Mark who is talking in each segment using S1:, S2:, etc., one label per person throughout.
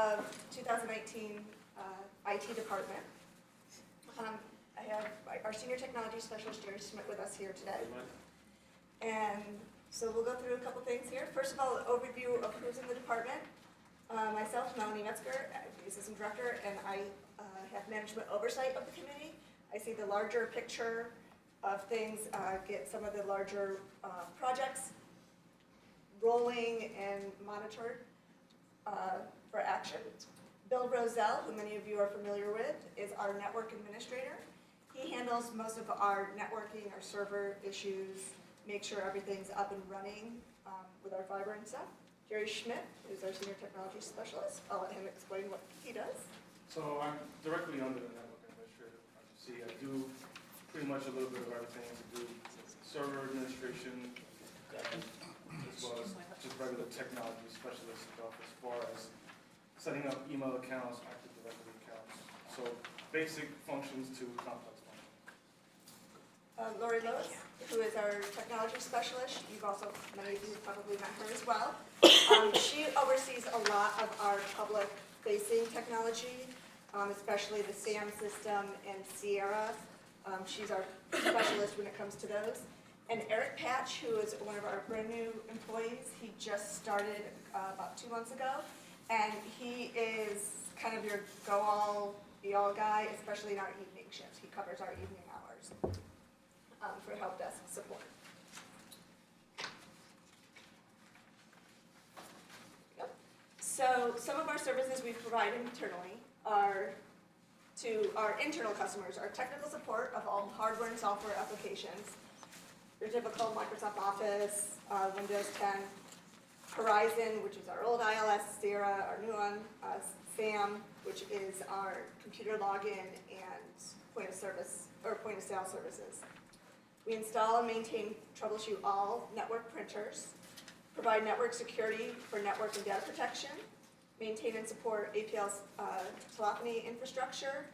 S1: of 2019 IT department. I have our Senior Technology Specialist, Jerry Schmidt, with us here today. And so we'll go through a couple things here. First of all, an overview of who's in the department. Myself, Melanie Metzger, I'm the Assistant Director, and I have management oversight of the committee. I see the larger picture of things, get some of the larger projects rolling and monitored for action. Bill Roselle, who many of you are familiar with, is our network administrator. He handles most of our networking, our server issues, make sure everything's up and running with our fiber and stuff. Jerry Schmidt is our Senior Technology Specialist. I'll let him explain what he does.
S2: So I'm directly under the network administrator. As you see, I do pretty much a little bit of everything to do with server administration, as well as just regular technology specialist stuff as far as setting up email accounts, Active Directory accounts. So basic functions to complex functions.
S1: Lori Lewis, who is our technology specialist. You've also, many of you probably met her as well. She oversees a lot of our public-facing technology, especially the SAM system and Sierra. She's our specialist when it comes to those. And Eric Patch, who is one of our brand new employees, he just started about 2 months ago. And he is kind of your go-all, be-all guy, especially in our evening shifts. He covers our evening hours for help desk support. Yep. So some of our services we provide internally are to our internal customers, our technical support of all hardware and software applications, your typical Microsoft Office, Windows 10, Horizon, which is our old ILS, Sierra, our new one, SAM, which is our computer login and point of sale services. We install and maintain, troubleshoot all network printers, provide network security for network and data protection, maintain and support APL telephony infrastructure,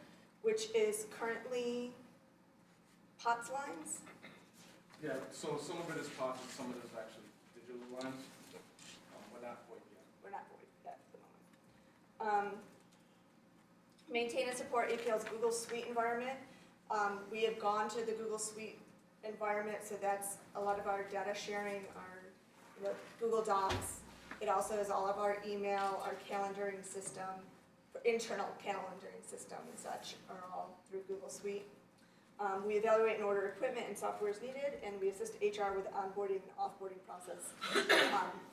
S1: which is currently POTS lines.
S2: Yeah, so some of it is POTS and some of it is actually digital lines. We're not VoIP yet.
S1: We're not VoIP yet at the moment. Maintain and support APL's Google Suite environment. We have gone to the Google Suite environment, so that's a lot of our data sharing, our Google Docs. It also is all of our email, our calendaring system, internal calendaring system and such are all through Google Suite. We evaluate and order equipment and software as needed, and we assist HR with the onboarding and offboarding process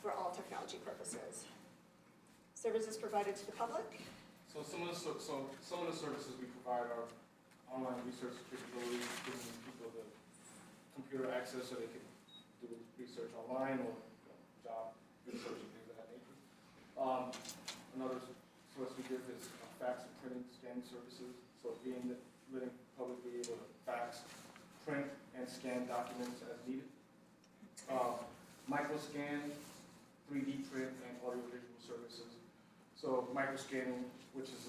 S1: for all technology purposes. Services provided to the public.
S2: So some of the services we provide are online research capabilities, giving people the computer access so they can do research online or job research and things of that nature. Another source we give is fax and printing, scanning services. So letting public be able to fax, print, and scan documents as needed. Microscan, 3D print, and audiovisual services. So microscanning, which is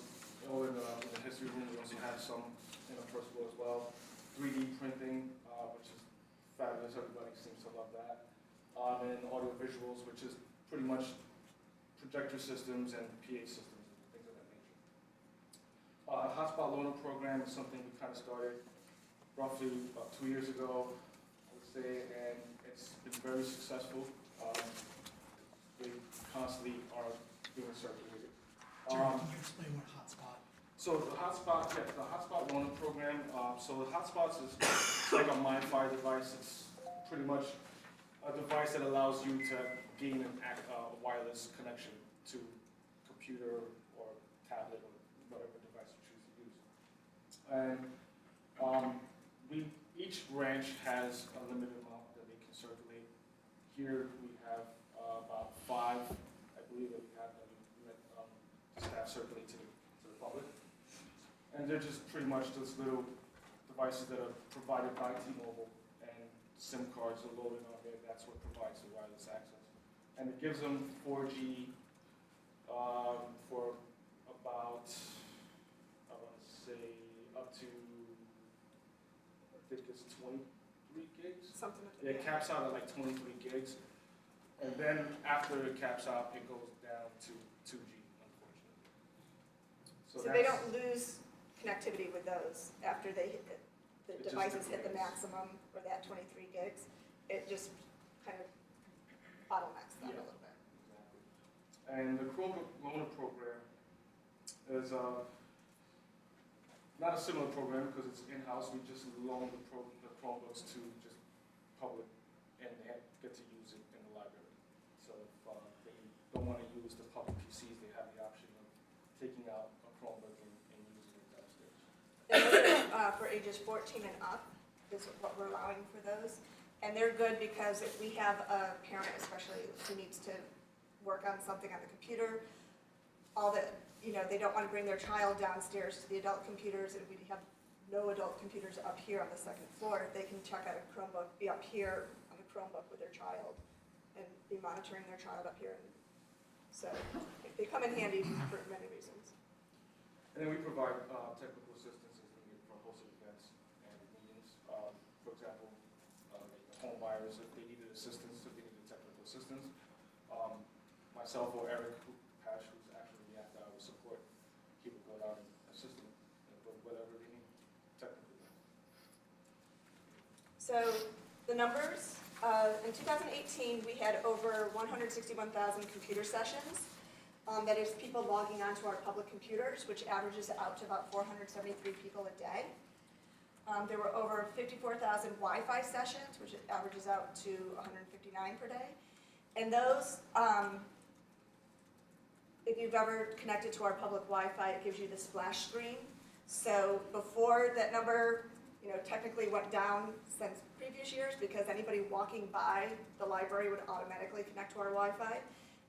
S2: all in the history room, we also have some in the first floor as well. 3D printing, which is fabulous, everybody seems to love that. And audiovisuals, which is pretty much projector systems and PA systems and things of that nature. Hotspot loaner program is something we kind of started roughly about 2 years ago, I would say, and it's been very successful. We constantly are being circulated.
S3: Jerry, can you explain what hotspot?
S2: So the hotspot loaner program. So the hotspots is like a MiFi device. It's pretty much a device that allows you to gain a wireless connection to computer or tablet or whatever device you choose to use. And each branch has a limited amount that they can circulate. Here we have about 5, I believe, that we have that we staff circulate to the public. And they're just pretty much those little devices that are provided by T-Mobile, and SIM cards are loaded on there. That's what provides the wireless access. And it gives them 4G for about, I want to say, up to, I think it's 23 gigs.
S1: Something like that.
S2: It caps out at like 23 gigs. And then after it caps out, it goes down to 2G, unfortunately.
S1: So they don't lose connectivity with those after they hit the
S2: It just
S1: devices hit the
S2: degrades.
S1: maximum or that 23 gigs. It just kind of bottlenecks them a
S2: Yeah.
S1: little bit.
S2: Exactly. And the Chromebook loaner program is not a similar program because it's in-house. We just loan the Chromebooks to just public and they get to use it in the library. So if they don't want to use the public PCs, they have the option of taking out a Chromebook and using it downstairs.
S1: And those are for ages 14 and up is what we're allowing for those. And they're good because if we have a parent especially who needs to work on something on the computer, they don't want to bring their child downstairs to the adult computers, and we have no adult computers up here on the second floor. They can check out a Chromebook, be up here on the Chromebook with their child, and be monitoring their child up here. And so they come in handy for many reasons.
S2: And then we provide technical assistance as needed for hosted events and meetings. For example, the home buyers, if they needed assistance, if they needed technical assistance, myself or Eric Pash, who's actually the after-hours support, he would go down and assist them with whatever they need technically.
S1: So the numbers, in 2018, we had over 161,000 computer sessions. That is people logging onto our public computers, which averages out to about 473 people a day. There were over 54,000 Wi-Fi sessions, which averages out to 159 per day. And those, if you've ever connected to our public Wi-Fi, it gives you the splash screen. So before that number, technically went down since previous years because anybody walking by the library would automatically connect to our Wi-Fi.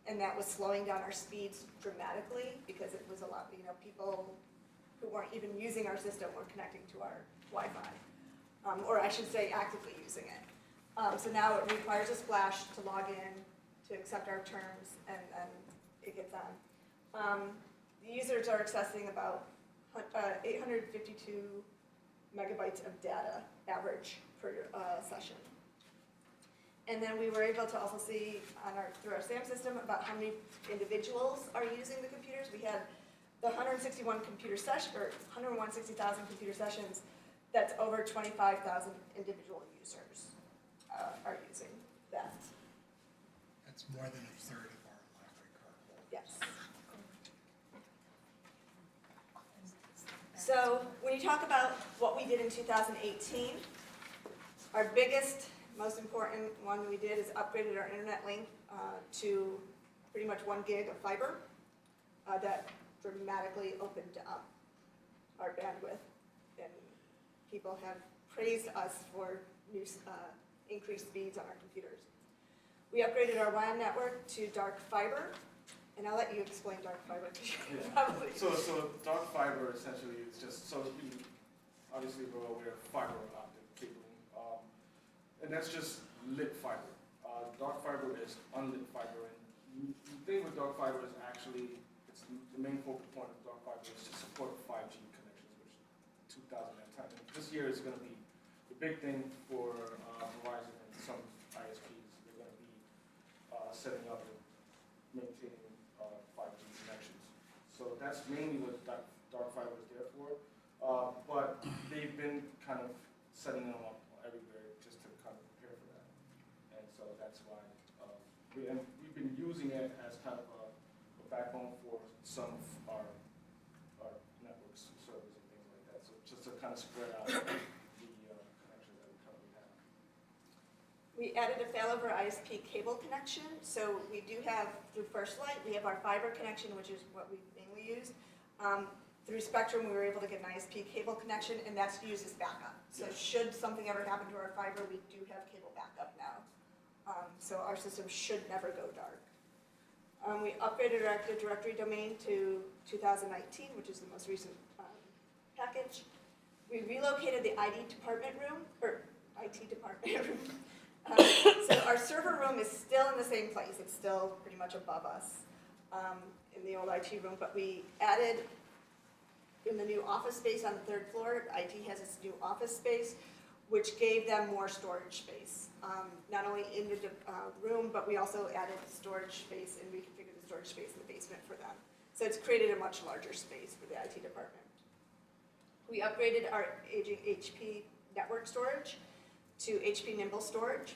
S1: And that was slowing down our speeds dramatically because it was a lot, people who weren't even using our system were connecting to our Wi-Fi. Or I should say actively using it. So now it requires a splash to log in, to accept our terms, and it gets on. The users are accessing about 852 megabytes of data average per session. And then we were able to also see through our SAM system about how many individuals are using the computers. We had the 161,000 computer sessions. That's over 25,000 individual users are using that.
S3: That's more than a third of our library card holders.
S1: Yes. So when you talk about what we did in 2018, our biggest, most important one we did is upgraded our internet link to pretty much 1 gig of fiber. That dramatically opened up our bandwidth, and people have praised us for increased speeds on our computers. We upgraded our WAN network to dark fiber, and I'll let you explain dark fiber because you
S2: Yeah.
S1: probably.
S2: So dark fiber essentially is just, obviously we're aware of fiber optic cabling, and that's just lit fiber. Dark fiber is unlit fiber, and the thing with dark fiber is actually, it's the main focal point of dark fiber is to support 5G connections, which 2010. This year is going to be the big thing for Verizon and some ISPs. They're going to be setting up and maintaining 5G connections. So that's mainly what dark fiber is there for. But they've been kind of setting them up everywhere just to kind of prepare for that. And so that's why we've been using it as kind of a backbone for some of our networks, servers, and things like that. So just to kind of spread out the connections that we currently have.
S1: We added a failover ISP cable connection. So we do have, through First Light, we have our fiber connection, which is what we mainly use. Through Spectrum, we were able to get an ISP cable connection, and that's used as backup. So should something ever happen to our fiber, we do have cable backup now. So our system should never go dark. We upgraded our Active Directory domain to 2019, which is the most recent package. We relocated the IT department room. So our server room is still in the same place. It's still pretty much above us in the old IT room, but we added in the new office space on the 3rd floor. IT has its new office space, which gave them more storage space. Not only in the room, but we also added storage space and reconfigured the storage space in the basement for them. So it's created a much larger space for the IT department. We upgraded our aging HP network storage to HP Nimble storage.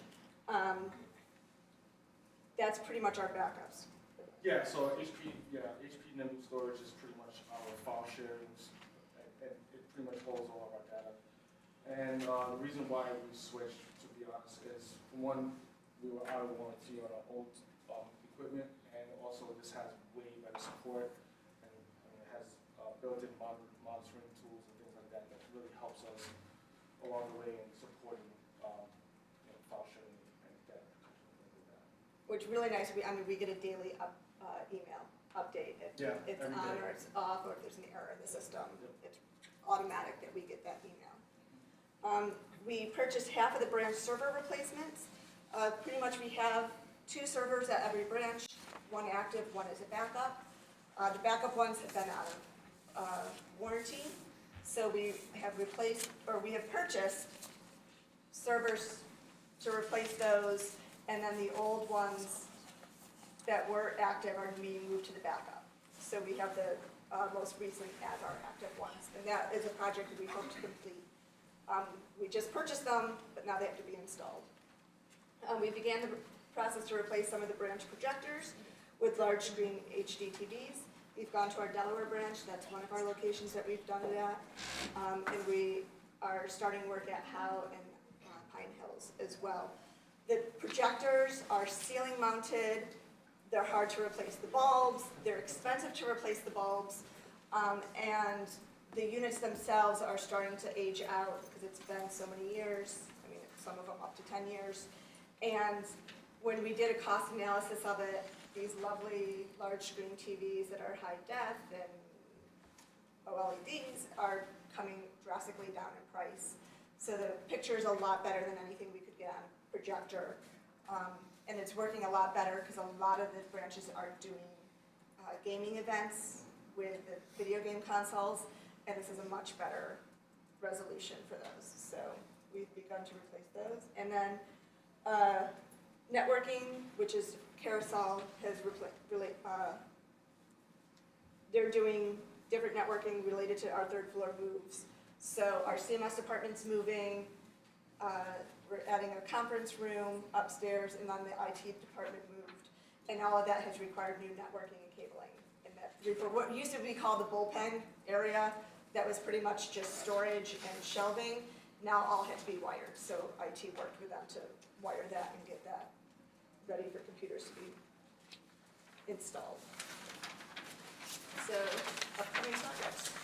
S1: That's pretty much our backups.
S2: Yeah, so HP Nimble storage is pretty much our file sharings, and it pretty much holds all of our data. And the reason why we switched, to be honest, is one, we were out of warranty on our old equipment, and also this has way better support, and it has built-in monitoring tools and things like that that really helps us along the way in supporting file sharing and data protection and things like that.
S1: Which really nice, we get a daily email update. If it's
S2: every
S1: on
S2: day.
S1: or it's off, or if there's an error in the system,
S2: Yep.
S1: it's automatic that we get that email. We purchased half of the branch server replacements. Pretty much we have 2 servers at every branch, one active, one is a backup. The backup ones have been out of warranty, so we have purchased servers to replace those, and then the old ones that were active are being moved to the backup. So we have the most recent as our active ones, and that is a project that we hope to complete. We just purchased them, but now they have to be installed. We began the process to replace some of the branch projectors with large screen HD TVs. We've gone to our Delaware branch, that's one of our locations that we've done it at. And we are starting work at Howe and Pine Hills as well. The projectors are ceiling mounted, they're hard to replace the bulbs, they're expensive to replace the bulbs, and the units themselves are starting to age out because it's been so many years, I mean, some of them up to 10 years. And when we did a cost analysis of it, these lovely large screen TVs that are high def and OLEDs are coming drastically down in price. So the picture is a lot better than anything we could get on a projector. And it's working a lot better because a lot of the branches are doing gaming events with the video game consoles, and this is a much better resolution for those. So we've begun to replace those. And then networking, which is Carousel, has they're doing different networking related to our 3rd floor moves. So our CMS department's moving, we're adding a conference room upstairs, and then the IT department moved. And all of that has required new networking and cabling. And that for what used to be called the bullpen area, that was pretty much just storage and shelving, now all had to be wired. So IT worked with them to wire that and get that ready for computers to be installed. So, upcoming projects.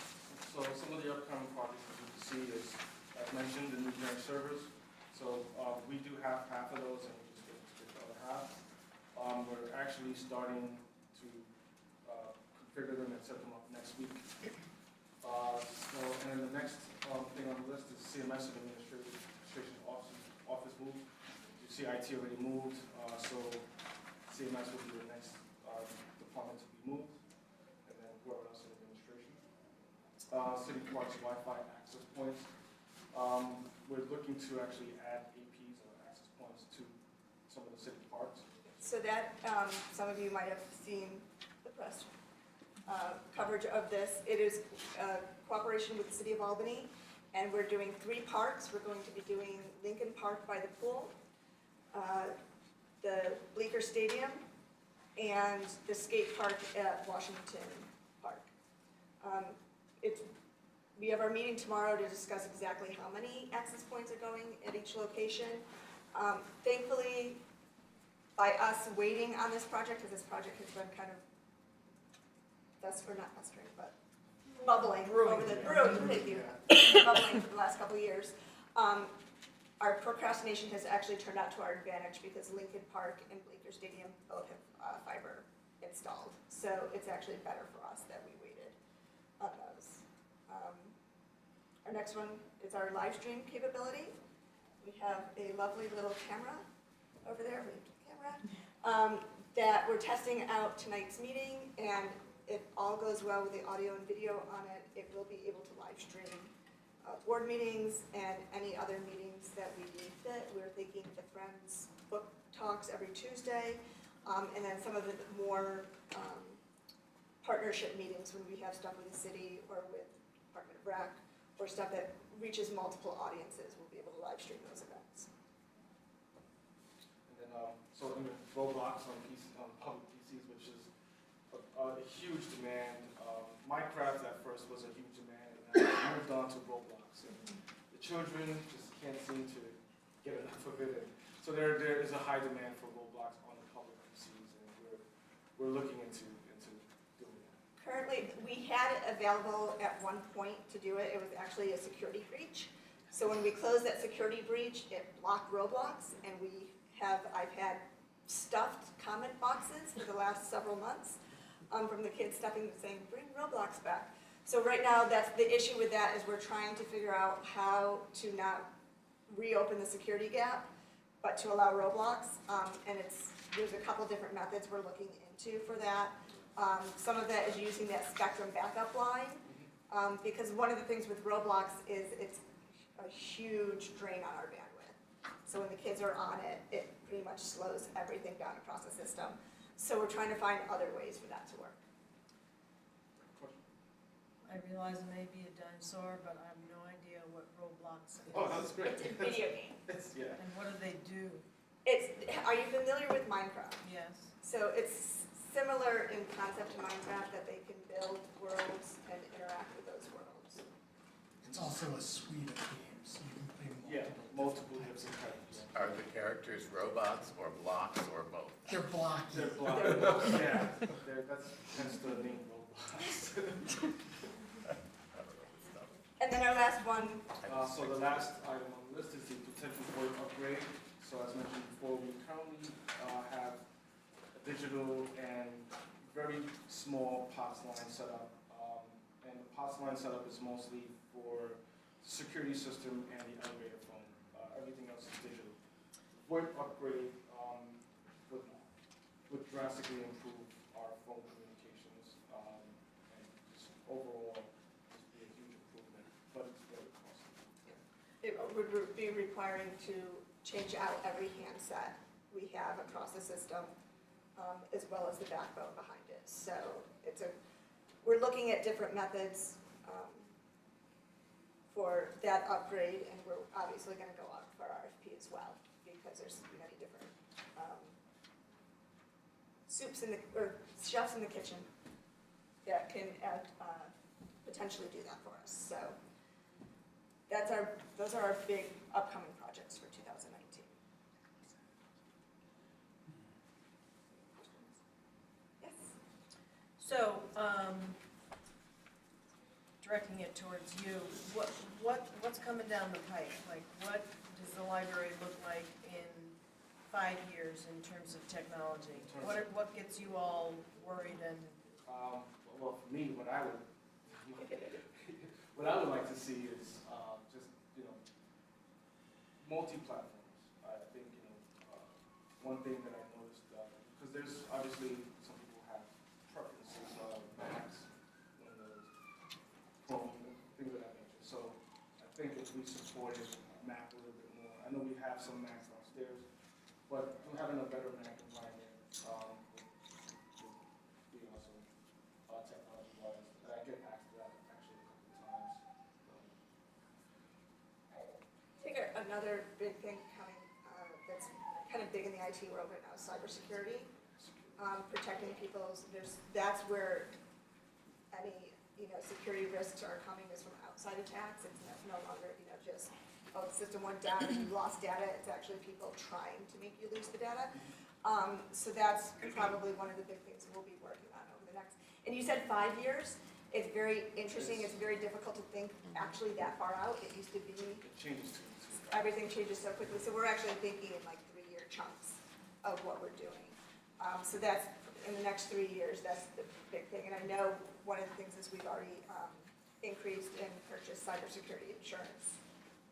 S2: So some of the upcoming projects that you can see is, as mentioned, the new branch servers. So we do have half of those, and we just get the other half. We're actually starting to configure them and set them up next week. And then the next thing on the list is CMS and administration office move. You see IT already moved, so CMS will be the next department to be moved, and then whoever else in administration. City Parks Wi-Fi access points. We're looking to actually add APs or access points to some of the city parks.
S1: So that, some of you might have seen the press coverage of this. It is cooperation with the City of Albany, and we're doing 3 parks. We're going to be doing Lincoln Park by the pool, the Bleecker Stadium, and the skate park at Washington Park. We have our meeting tomorrow to discuss exactly how many access points are going at each location. Thankfully, by us waiting on this project, because this project has been kind of bubbling over the thank you, bubbling for the last couple of years. Our procrastination has actually turned out to our advantage because Lincoln Park and Bleecker Stadium both have fiber installed. So it's actually better for us that we waited on those. Our next one is our live stream capability. We have a lovely little camera over there, that we're testing out tonight's meeting, and if all goes well with the audio and video on it, it will be able to live stream board meetings and any other meetings that we deem fit. We're thinking the Friends book talks every Tuesday, and then some of the more partnership meetings when we have stuff with the city or with Department of Rec, or stuff that reaches multiple audiences, we'll be able to live stream those events.
S2: And then, so in the Roblox on public PCs, which is a huge demand. Minecraft at first was a huge demand, and then I moved on to Roblox. And the children just can't seem to get enough of it. And so there is a high demand for Roblox on the public PCs, and we're looking into doing that.
S1: Currently, we had it available at one point to do it. It was actually a security breach. So when we closed that security breach, it blocked Roblox, and I've had stuffed comment boxes for the last several months from the kids stuffing saying, bring Roblox back. So right now, that's the issue with that, is we're trying to figure out how to not reopen the security gap, but to allow Roblox. And there's a couple different methods we're looking into for that. Some of that is using that Spectrum backup line, because one of the things with Roblox is it's a huge drain on our bandwidth. So when the kids are on it, it pretty much slows everything down across the system. So we're trying to find other ways for that to work.
S4: I realize it may be a dinosaur, but I have no idea what Roblox is.
S2: Oh, that's great.
S1: It's a video game.
S2: Yeah.
S4: And what do they do?
S1: Are you familiar with Minecraft?
S4: Yes.
S1: So it's similar in concept to Minecraft, that they can build worlds and interact with those worlds.
S3: It's also a suite of games, so you can play multiple.
S2: Yeah, multiple
S3: types.
S2: different types.
S5: Are the characters robots or blocks or both?
S3: They're blocky.
S2: They're blocked. Yeah, that's hence the name Roblox.
S1: And then our last one,
S2: So the last item on the list is the potential VoIP upgrade. So as mentioned before, we currently have a digital and very small POTS line setup. And the POTS line setup is mostly for security system and the elevator phone. Everything else is digital. VoIP upgrade would drastically improve our phone communications and just overall just be a huge improvement, but it's very costly.
S1: it would be requiring to change out every handset we have across the system, as well as the backbone behind it. So we're looking at different methods for that upgrade, and we're obviously going to go out for RFP as well, because there's many different chefs in the kitchen that can potentially do that for us. So those are our big upcoming projects for 2019. Yes.
S4: So, directing it towards you, what's coming down the pike? Like, what does the library look like in 5 years in terms of technology? What gets you all worried and?
S2: Well, for me, what I would like to see is just multi-platforms. I think one thing that I noticed because there's obviously some people have preferences of Macs, Windows, Chrome, things of that nature. So I think if we supported Mac a little bit more, I know we have some Macs downstairs, but having a better Mac environment would be awesome. Technology-wise, I get asked that actually a couple of times.
S1: I think another big thing coming that's kind of big in the IT world right now is cybersecurity. Protecting that's where any security risks are coming is from outside attacks. It's no longer just the system went down and you lost data. It's actually people trying to make you lose the data. So that's probably one of the big things we'll be working on over the next. And you said 5 years. It's very interesting. It's very difficult to think actually that far out. It used to be.
S2: It changes too.
S1: Everything changes so quickly. So we're actually thinking in like 3-year chunks of what we're doing. So that's in the next 3 years. That's the big thing. And I know one of the things is we've already increased and purchased cybersecurity insurance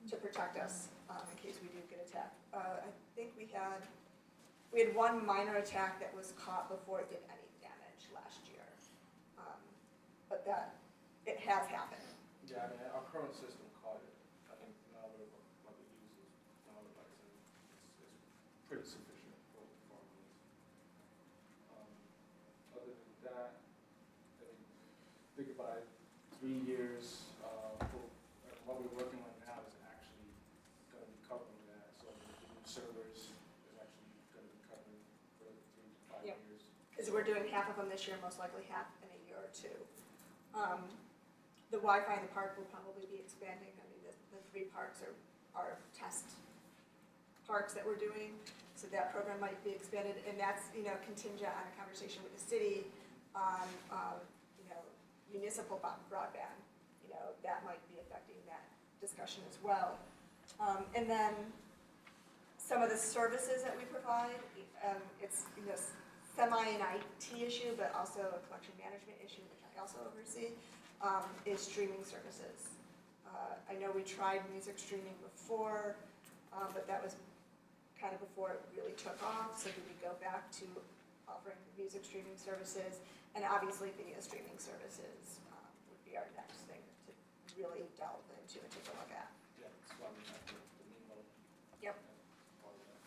S1: to protect us in case we do get attacked. I think we had one minor attack that was caught before it did any damage last year. But it has happened.
S2: Yeah, I mean, our current system caught it. I think now what we use is like I said, it's pretty sufficient for our needs. Other than that, 3 years, what we're working on now is actually gonna be covering that, so the new servers is actually gonna be covering for the 3 to 5
S1: Yep.
S2: years.
S1: Because we're doing half of them this year, most likely half in a year or two. The Wi-Fi in the park will probably be expanding. I mean, the 3 parks are test parks that we're doing, so that program might be expanded, and that's, contingent on a conversation with the city on, municipal broadband. That might be affecting that discussion as well. And then some of the services that we provide, it's, semi an IT issue, but also a collection management issue, which I also oversee, is streaming services. I know we tried music streaming before, but that was kind of before it really took off, so did we go back to offering music streaming services? And obviously video streaming services would be our next thing to really delve into and take a look at.
S2: Yeah, that's why we have the Nemo.
S1: Yep.
S2: Part of that.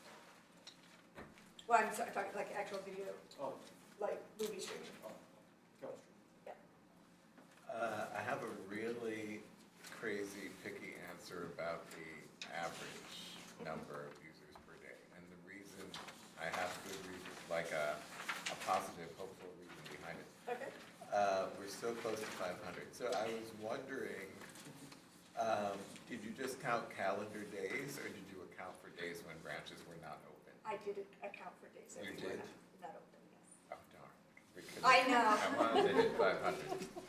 S1: Well, I'm sorry, talking like actual video,
S2: Oh,
S1: like movie streaming.
S2: chemistry.
S5: I have a really crazy picky answer about the average number of users per day. And the reason, I have good reason, like a positive, hopeful reason behind it.
S1: Okay.
S5: We're so close to 500. So I was wondering, did you just count calendar days, or did you account for days when branches were not open?
S1: I did account for days that
S5: You
S1: we were
S5: did?
S1: not open, yes.
S5: Oh, darn. We couldn't-
S1: I know.
S5: I wanted to hit 500.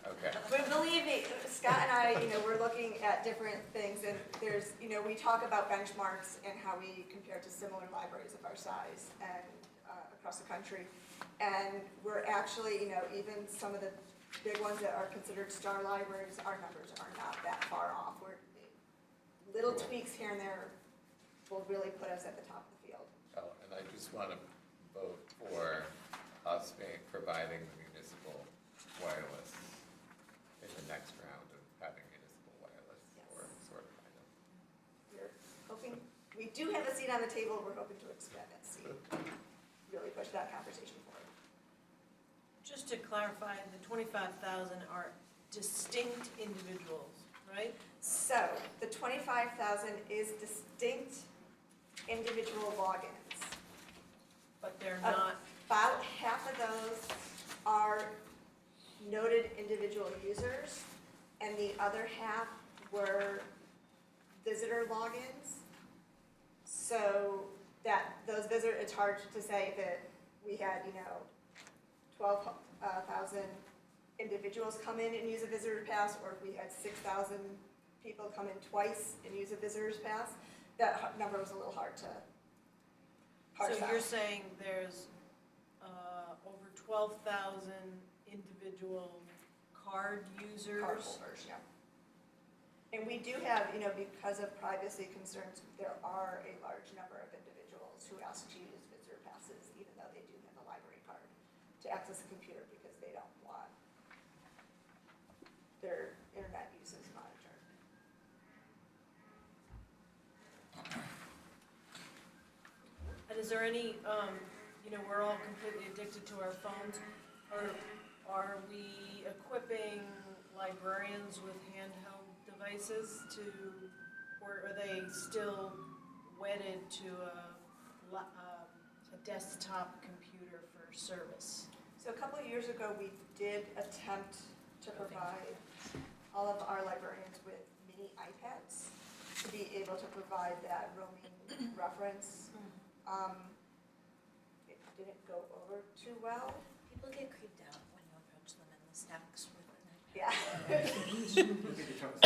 S5: Okay.
S1: But believe me, Scott and I, we're looking at different things, and there's, we talk about benchmarks and how we compare to similar libraries of our size and across the country. And we're actually, even some of the big ones that are considered star libraries, our numbers are not that far off. We're little tweaks here and there will really put us at the top of the field.
S5: Oh, and I just want to vote for us providing the municipal wireless in the next round of having municipal wireless
S1: Yes.
S5: or sort of item.
S1: We're hoping, we do have a seat on the table, we're hoping to expand that seat, really push that conversation forward.
S4: Just to clarify, the 25,000 are distinct individuals, right?
S1: So, the 25,000 is distinct individual logins.
S4: But they're not,
S1: About half of those are noted individual users, and the other half were visitor logins. So those visitors, it's hard to say that we had, 12,000 individuals come in and use a visitor pass, or if we had 6,000 people come in twice and use a visitor's pass. That number was a little hard to parse
S4: so
S1: out.
S4: you're saying there's over 12,000 individual card users?
S1: Card holders, yeah. And we do have, because of privacy concerns, there are a large number of individuals who ask to use visitor passes, even though they do have a library card, to access a computer because they don't want their internet uses monitored.
S4: And is there any, we're all completely addicted to our phones, or are we equipping librarians with handheld devices or are they still wedded to a desktop computer for service?
S1: So a couple of years ago, we did attempt to provide all of our librarians with mini iPads to be able to provide that roaming reference. It didn't go over too well.
S6: People get creeped out when you approach them in the stacks with an iPad.
S1: Yeah.
S2: Look at your terms.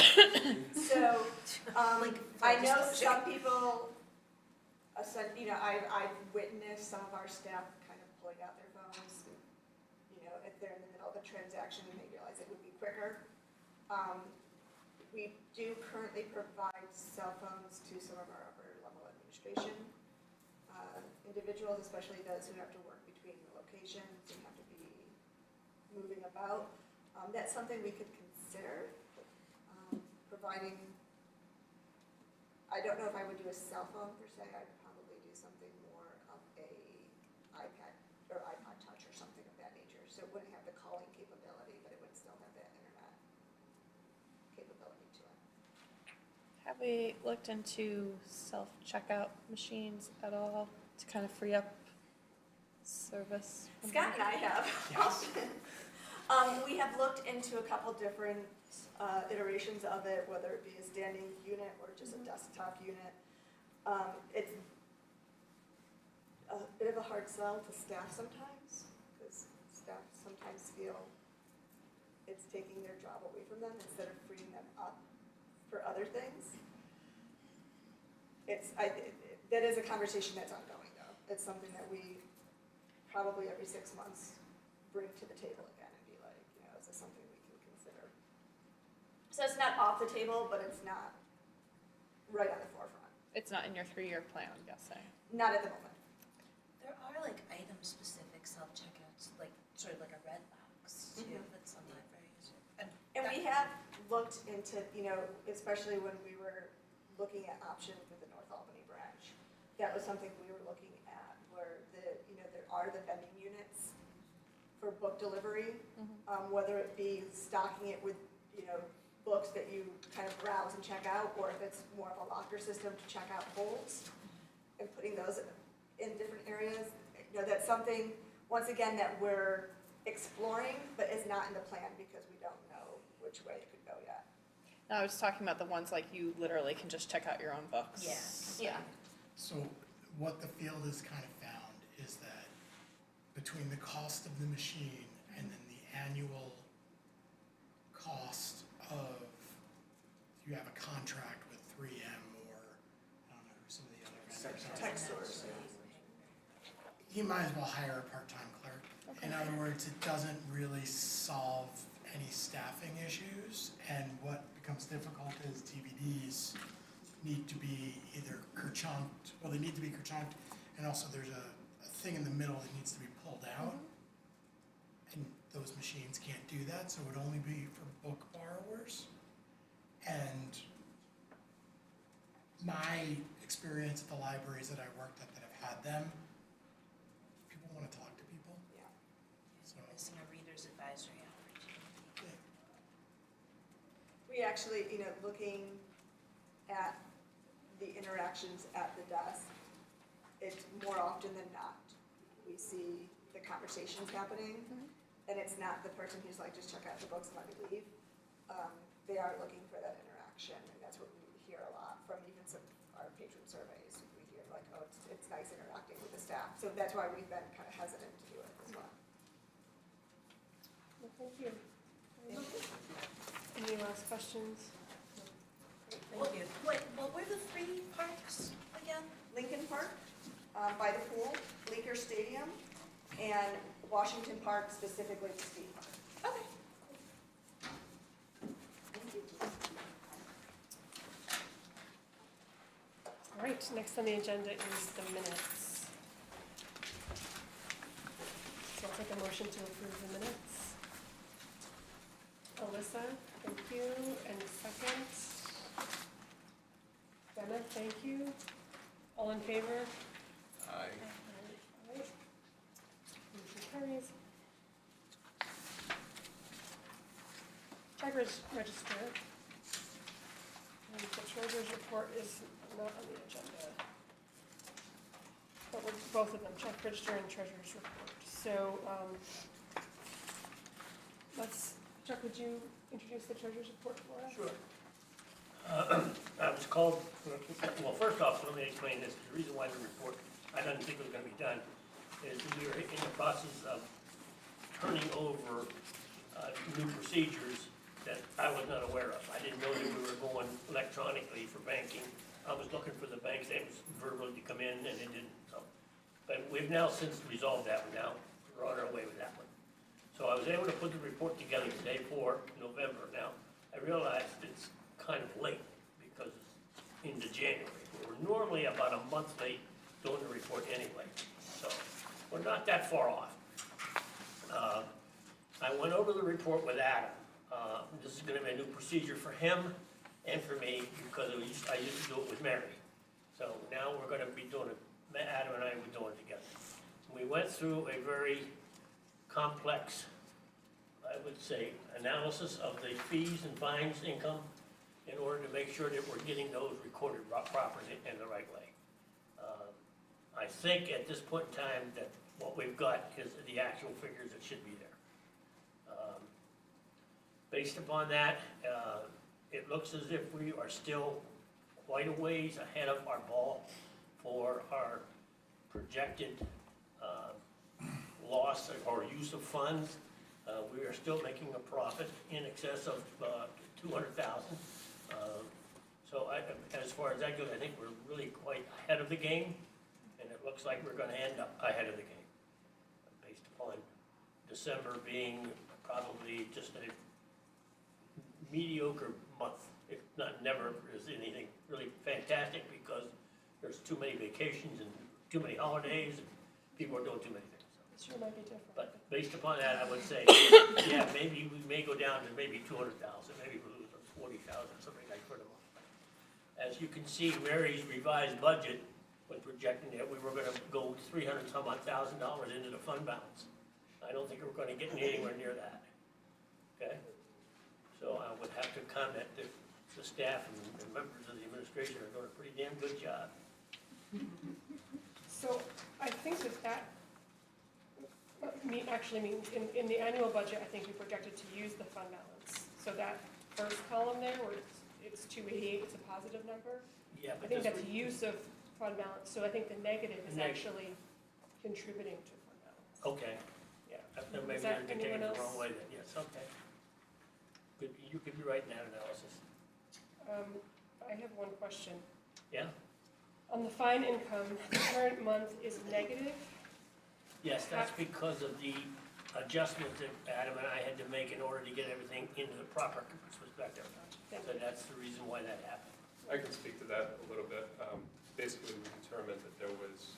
S1: So,
S6: Like,
S1: I
S6: for
S1: know
S6: disclosure.
S1: some people, I've witnessed some of our staff kind of pulling out their phones, if they're in the middle of a transaction and they realize it would be quicker. We do currently provide cell phones to some of our upper level administration individuals, especially those who have to work between locations and have to be moving about. That's something we could consider, providing. I don't know if I would do a cell phone per se. I'd probably do something more of a iPad or iPod Touch or something of that nature. So it wouldn't have the calling capability, but it would still have that internet
S7: we looked into self-checkout machines at all to kind of free up service?
S1: Scott and I have.
S3: Yes.
S1: We have looked into a couple different iterations of it, whether it be a standing unit or just a desktop unit. It's a bit of a hard sell to staff sometimes, because staff sometimes feel it's taking their job away from them instead of freeing them up for other things. That is a conversation that's ongoing, though. It's something that we probably every 6 months bring to the table again and be like, is this something we can consider? So it's not off the table, but it's not right on the forefront.
S7: It's not in your 3-year plan, I'm guessing.
S1: Not at the moment.
S6: There are like item-specific self-checkouts, like sort of like a red box too,
S1: Mhm.
S6: that some libraries.
S1: And we have looked into, especially when we were looking at options with the North Albany branch, that was something we were looking at, where there are the vending units for book delivery, whether it be stocking it with, books that you kind of browse and check out, or if it's more of a locker system to check out holds, and putting those in different areas. That's something, once again, that we're exploring, but is not in the plan because we don't know which way it could go yet.
S7: No, I was talking about the ones like you literally can just check out your own books.
S6: Yes.
S7: Yeah.
S3: So what the field has kind of found is that between the cost of the machine and then the annual cost of, if you have a contract with 3M or, I don't know who some of the other vendors are.
S1: Tech stores.
S3: You might as well hire a part-time clerk. In other words, it doesn't really solve any staffing issues, and what becomes difficult is DVDs need to be either kerchunked, well, they need to be kerchunked, and also there's a thing in the middle that needs to be pulled out. And those machines can't do that, so it would only be for book borrowers. And my experience at the libraries that I worked at that have had them, people want to talk to people.
S1: Yeah.
S3: So,
S6: Missing a reader's advisory opportunity.
S1: We actually, looking at the interactions at the desk, it's more often than not, we see the conversations happening, and it's not the person who's like, just check out the books and let me leave. They are looking for that interaction, and that's what we hear a lot from even some of our patron surveys. We hear like, oh, it's nice interacting with the staff. So that's why we've been kind of hesitant to do it as well.
S8: Well, thank you. Any last questions?
S6: What were the 3 parks again?
S1: Lincoln Park, by the pool, Bleecker Stadium, and Washington Park, specifically the skate park.
S6: Okay.
S8: All right, next on the agenda is the minutes. So I'll take a motion to approve the minutes. Alyssa, thank you, and second. Donna, thank you. All in favor?
S5: I,
S8: All right. Motion carries. Checkers register. And the treasurer's report is not on the agenda. But we're, both of them, check register and treasurer's report. So, Chuck, would you introduce the treasurer's report for us?
S9: Sure. I was called, well, first off, let me explain this. The reason why the report, I didn't think it was going to be done, is we were in the process of turning over new procedures that I was not aware of. I didn't know that we were going electronically for banking. I was looking for the banks that was verbal to come in, and it didn't. So, but we've now since resolved that one now. We're on our way with that one. So I was able to put the report together today for November. Now, I realized it's kind of late because it's into January. We're normally about a month late doing the report anyway. So we're not that far off. I went over the report with Adam. This is gonna be a new procedure for him and for me because I used to do it with Mary. So now we're gonna be doing it, Adam and I will be doing it together. We went through a very complex, I would say, analysis of the fees and fines income in order to make sure that we're getting those recorded properly in the right way. I think at this point in time that what we've got is the actual figures that should be there. Based upon that, it looks as if we are still quite a ways ahead of our ball for our projected loss or use of funds. We are still making a profit in excess of 200,000. So as far as that goes, I think we're really quite ahead of the game, and it looks like we're going to end up ahead of the game, based upon December being probably just a mediocre month. If not, never is anything really fantastic because there's too many vacations and too many holidays, and people are doing too many things.
S8: This year might be different.
S9: But based upon that, I would say, yeah, maybe we may go down to maybe 200,000, maybe we lose 40,000, something like for the month. As you can see, Mary's revised budget was projecting that we were gonna go 300 some odd thousand dollars into the fund balance. I don't think we're gonna get anywhere near that, okay? So I would have to comment that the staff and members of the administration are doing a pretty damn good job.
S8: So I think that actually means, in the annual budget, I think we projected to use the fund balance. So that first column there, where it's 288, it's a positive number.
S9: Yeah,
S8: I
S9: but
S8: think
S9: this
S8: that's use of fund balance, so I think the negative is actually contributing to fund balance.
S9: okay.
S8: Yeah.
S9: Then maybe
S8: Is
S9: you're
S8: that
S9: taking it
S8: anyone
S9: the
S8: else?
S9: wrong way then, yes, okay. You could be right in that analysis.
S8: I have one question.
S9: Yeah?
S8: On the fine income, the current month is negative.
S9: Yes, that's because of the adjustment that Adam and I had to make in order to get everything into the proper perspective.
S8: Thank
S9: So that's the reason why that happened.
S10: I can speak to that a little bit. Basically, we determined that there was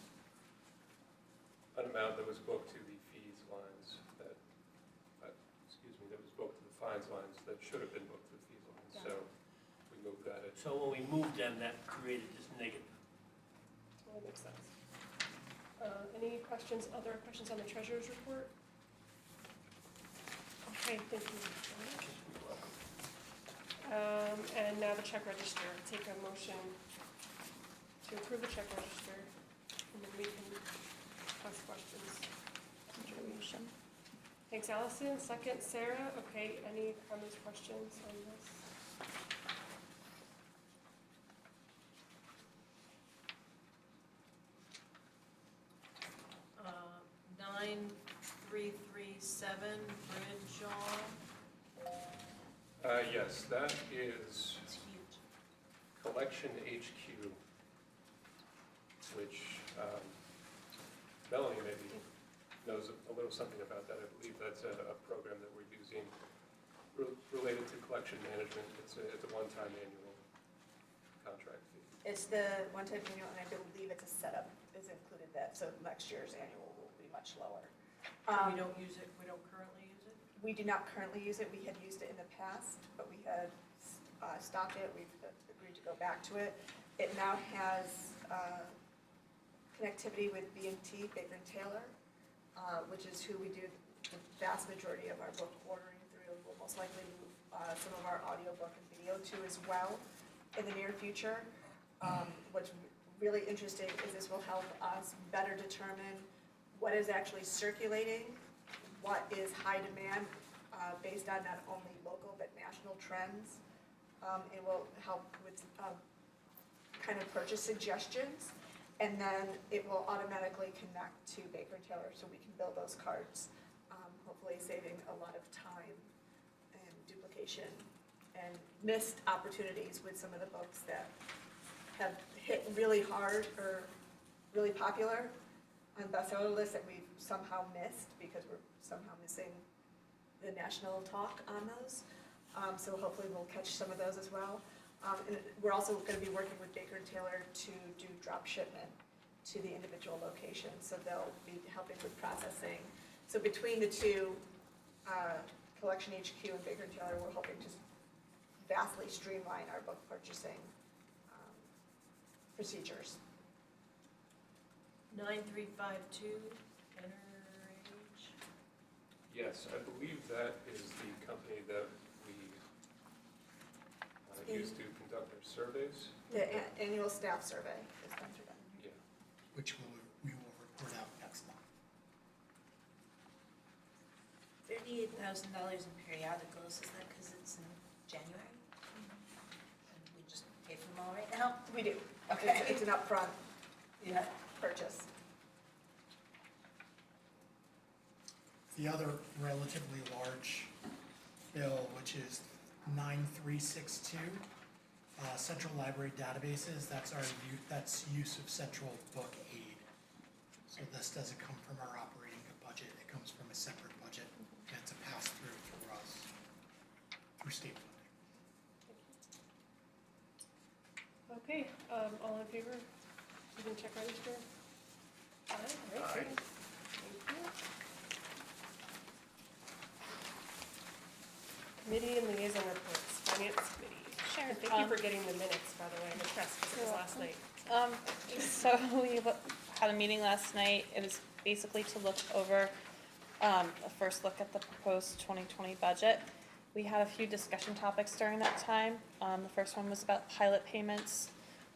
S10: an amount that was booked to the fees lines that was booked to the fines lines that should have been booked to the fees lines.
S8: Got
S10: So we moved that.
S9: So when we moved them, that created this negative.
S8: Well, that makes sense. Any questions, other questions on the treasurer's report? Okay, thank you.
S9: You're welcome.
S8: And now the check register. Take a motion to approve the check register, and then we can ask questions.
S7: Contribution.
S8: Thanks, Allison. Second, Sarah. Okay, any comments, questions on this?
S4: Uh, 9337 Bridgeall,
S10: Yes, that is
S4: it's huge.
S10: Collection HQ, which Melanie maybe knows a little something about that. I believe that's a program that we're using related to collection management. It's a one-time annual contract fee.
S1: It's the one-time annual, and I believe it's a setup is included that, so next year's annual will be much lower.
S4: We don't use it, we don't currently use it?
S1: We do not currently use it. We had used it in the past, but we had stopped it. We've agreed to go back to it. It now has connectivity with B&T, Baker & Taylor, which is who we do the vast majority of our book ordering through. We'll most likely move some of our audiobook and video to as well in the near future. What's really interesting is this will help us better determine what is actually circulating, what is high demand based on not only local but national trends. It will help with kind of purchase suggestions, and then it will automatically connect to Baker & Taylor so we can build those cards, hopefully saving a lot of time and duplication and missed opportunities with some of the books that have hit really hard or really popular on bestseller lists that we've somehow missed because we're somehow missing the national talk on those. So hopefully we'll catch some of those as well. And we're also going to be working with Baker & Taylor to do drop shipment to the individual locations. So they'll be helping with processing. So between the two, Collection HQ and Baker & Taylor, we're hoping to vastly streamline our book purchasing procedures.
S4: 9352 Enterage.
S10: Yes, I believe that is the company that we used to conduct our surveys.
S1: The annual staff survey is done through them.
S10: Yeah.
S3: which we will report out next month.
S6: $38,000 in periodicals, is that because it's in January? And we just pay for them all right now?
S1: We do.
S6: Okay.
S1: It's an upfront
S6: Yeah.
S1: purchase.
S3: The other relatively large bill, which is 9362, Central Library Databases, that's use of central book aid. So this doesn't come from our operating budget, it comes from a separate budget, and it's a pass-through for us, through state funding.
S8: Okay, all in favor? You can check register. Aye, all right,
S2: Aye.
S8: great. Thank you. Committee and liaison reports, finance committee.
S7: Sharon,
S8: Thank you for getting the minutes, by the way, I'm impressed, because it was
S7: You're
S8: last night.
S7: So we had a meeting last night. It was basically to look over, a first look at the proposed 2020 budget. We had a few discussion topics during that time. The first one was about pilot payments.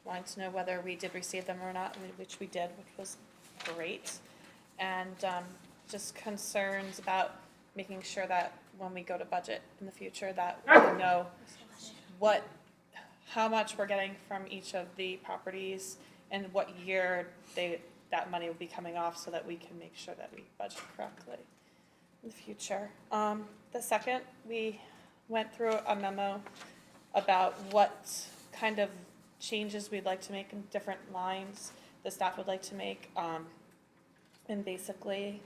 S7: Wanted to know whether we did receive them or not, which we did, which was great. And just concerns about making sure that when we go to budget in the future, that we know how much we're getting from each of the properties and what year that money will be coming off, so that we can make sure that we budget correctly in the future. The second, we went through a memo about what kind of changes we'd like to make in different lines the staff would like to make. And basically,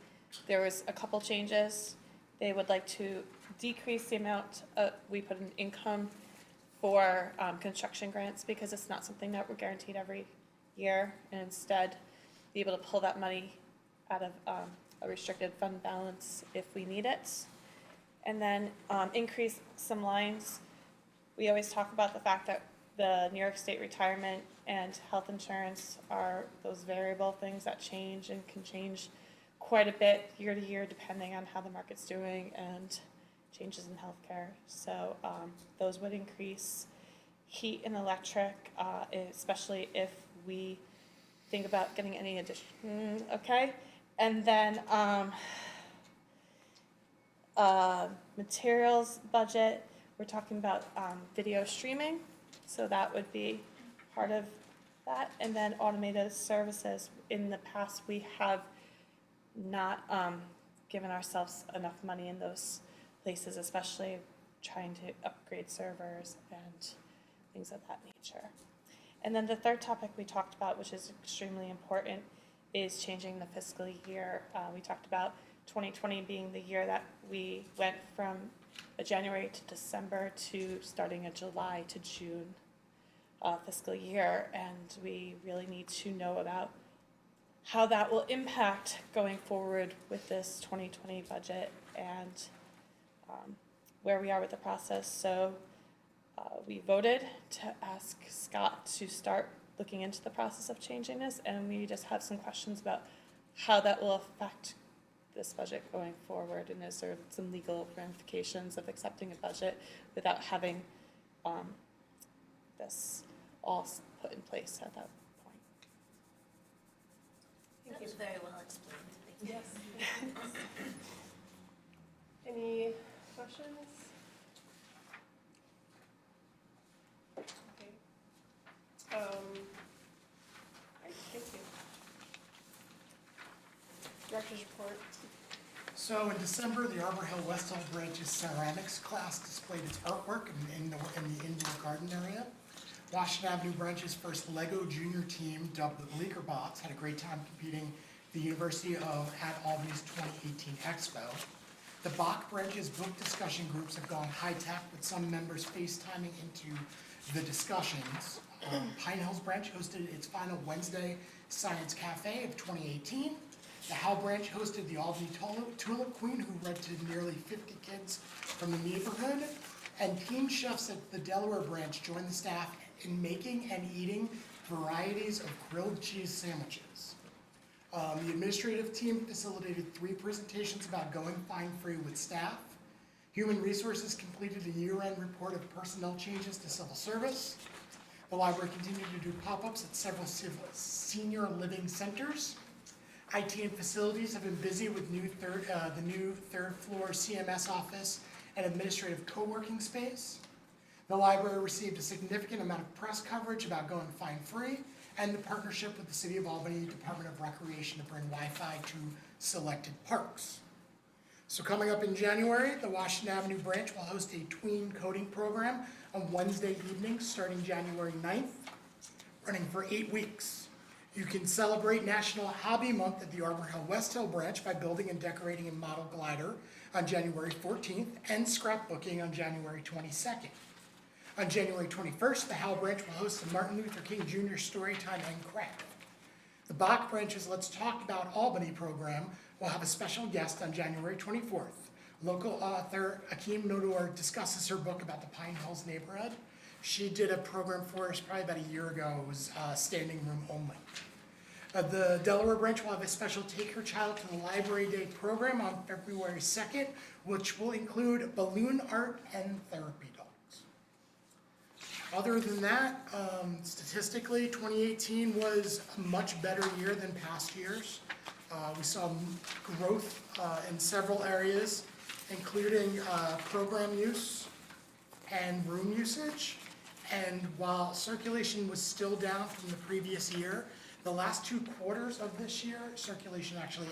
S7: there was a couple changes. They would like to decrease the amount we put in income for construction grants, because it's not something that we're guaranteed every year, and instead be able to pull that money out of a restricted fund balance if we need it. And then increase some lines. We always talk about the fact that the New York State retirement and health insurance are those variable things that change and can change quite a bit year to year, depending on how the market's doing and changes in healthcare. So those would increase. Heat and electric, especially if we think about getting any addition. Okay, and then materials budget. We're talking about video streaming, so that would be part of that. And then automated services. In the past, we have not given ourselves enough money in those places, especially trying to upgrade servers and things of that nature. And then the third topic we talked about, which is extremely important, is changing the fiscal year. We talked about 2020 being the year that we went from a January to December to starting a July to June fiscal year, and we really need to know about how that will impact going forward with this 2020 budget and where we are with the process. So we voted to ask Scott to start looking into the process of changing this, and we just have some questions about how that will affect this budget going forward, and is there some legal ramifications of accepting a budget without having this all put in place at that point.
S6: That was very well explained, thank you.
S8: Yes. Any questions? Okay. Right, thank you. Director's report.
S3: So in December, the Arbor Hill West Hill Branch's ceramics class displayed its artwork in the indoor garden area. Washington Avenue Branch's first Lego junior team, dubbed the Bleaker Bots, had a great time competing the University of at Albany's 2018 Expo. The Bach Branch's book discussion groups have gone high-tech, with some members FaceTiming into the discussions. Pine Hills Branch hosted its final Wednesday Science Cafe of 2018. The Howe Branch hosted the Albany Tulip Queen, who read to nearly 50 kids from the neighborhood. And teen chefs at the Delaware Branch joined the staff in making and eating varieties of grilled cheese sandwiches. The administrative team facilitated 3 presentations about going fine free with staff. Human Resources completed a year-end report of personnel changes to civil service. The library continued to do pop-ups at several senior living centers. IT and facilities have been busy with the new third floor CMS office and administrative co-working space. The library received a significant amount of press coverage about going fine-free and the partnership with the City of Albany Department of Recreation to bring Wi-Fi to selected parks. So coming up in January, the Washington Avenue branch will host a tween coding program on Wednesday evenings starting January 9th, running for 8 weeks. You can celebrate National Hobby Month at the Arbor Hill West Hill branch by building and decorating a model glider on January 14th and scrapbooking on January 22nd. On January 21st, the Howell branch will host the Martin Luther King Jr. Storytime and Craft. The Bach branch's Let's Talk About Albany program will have a special guest on January 24th. Local author Akeem Nodor discusses her book about the Pine Hills neighborhood. She did a program for us probably about a year ago. It was standing room only. The Delaware branch will have a special Take Your Child to the Library Day program on February 2nd, which will include balloon art and therapy dogs. Other than that, statistically, 2018 was a much better year than past years. We saw growth in several areas, including program use and room usage. And while circulation was still down from the previous year, the last 2 quarters of this year, circulation actually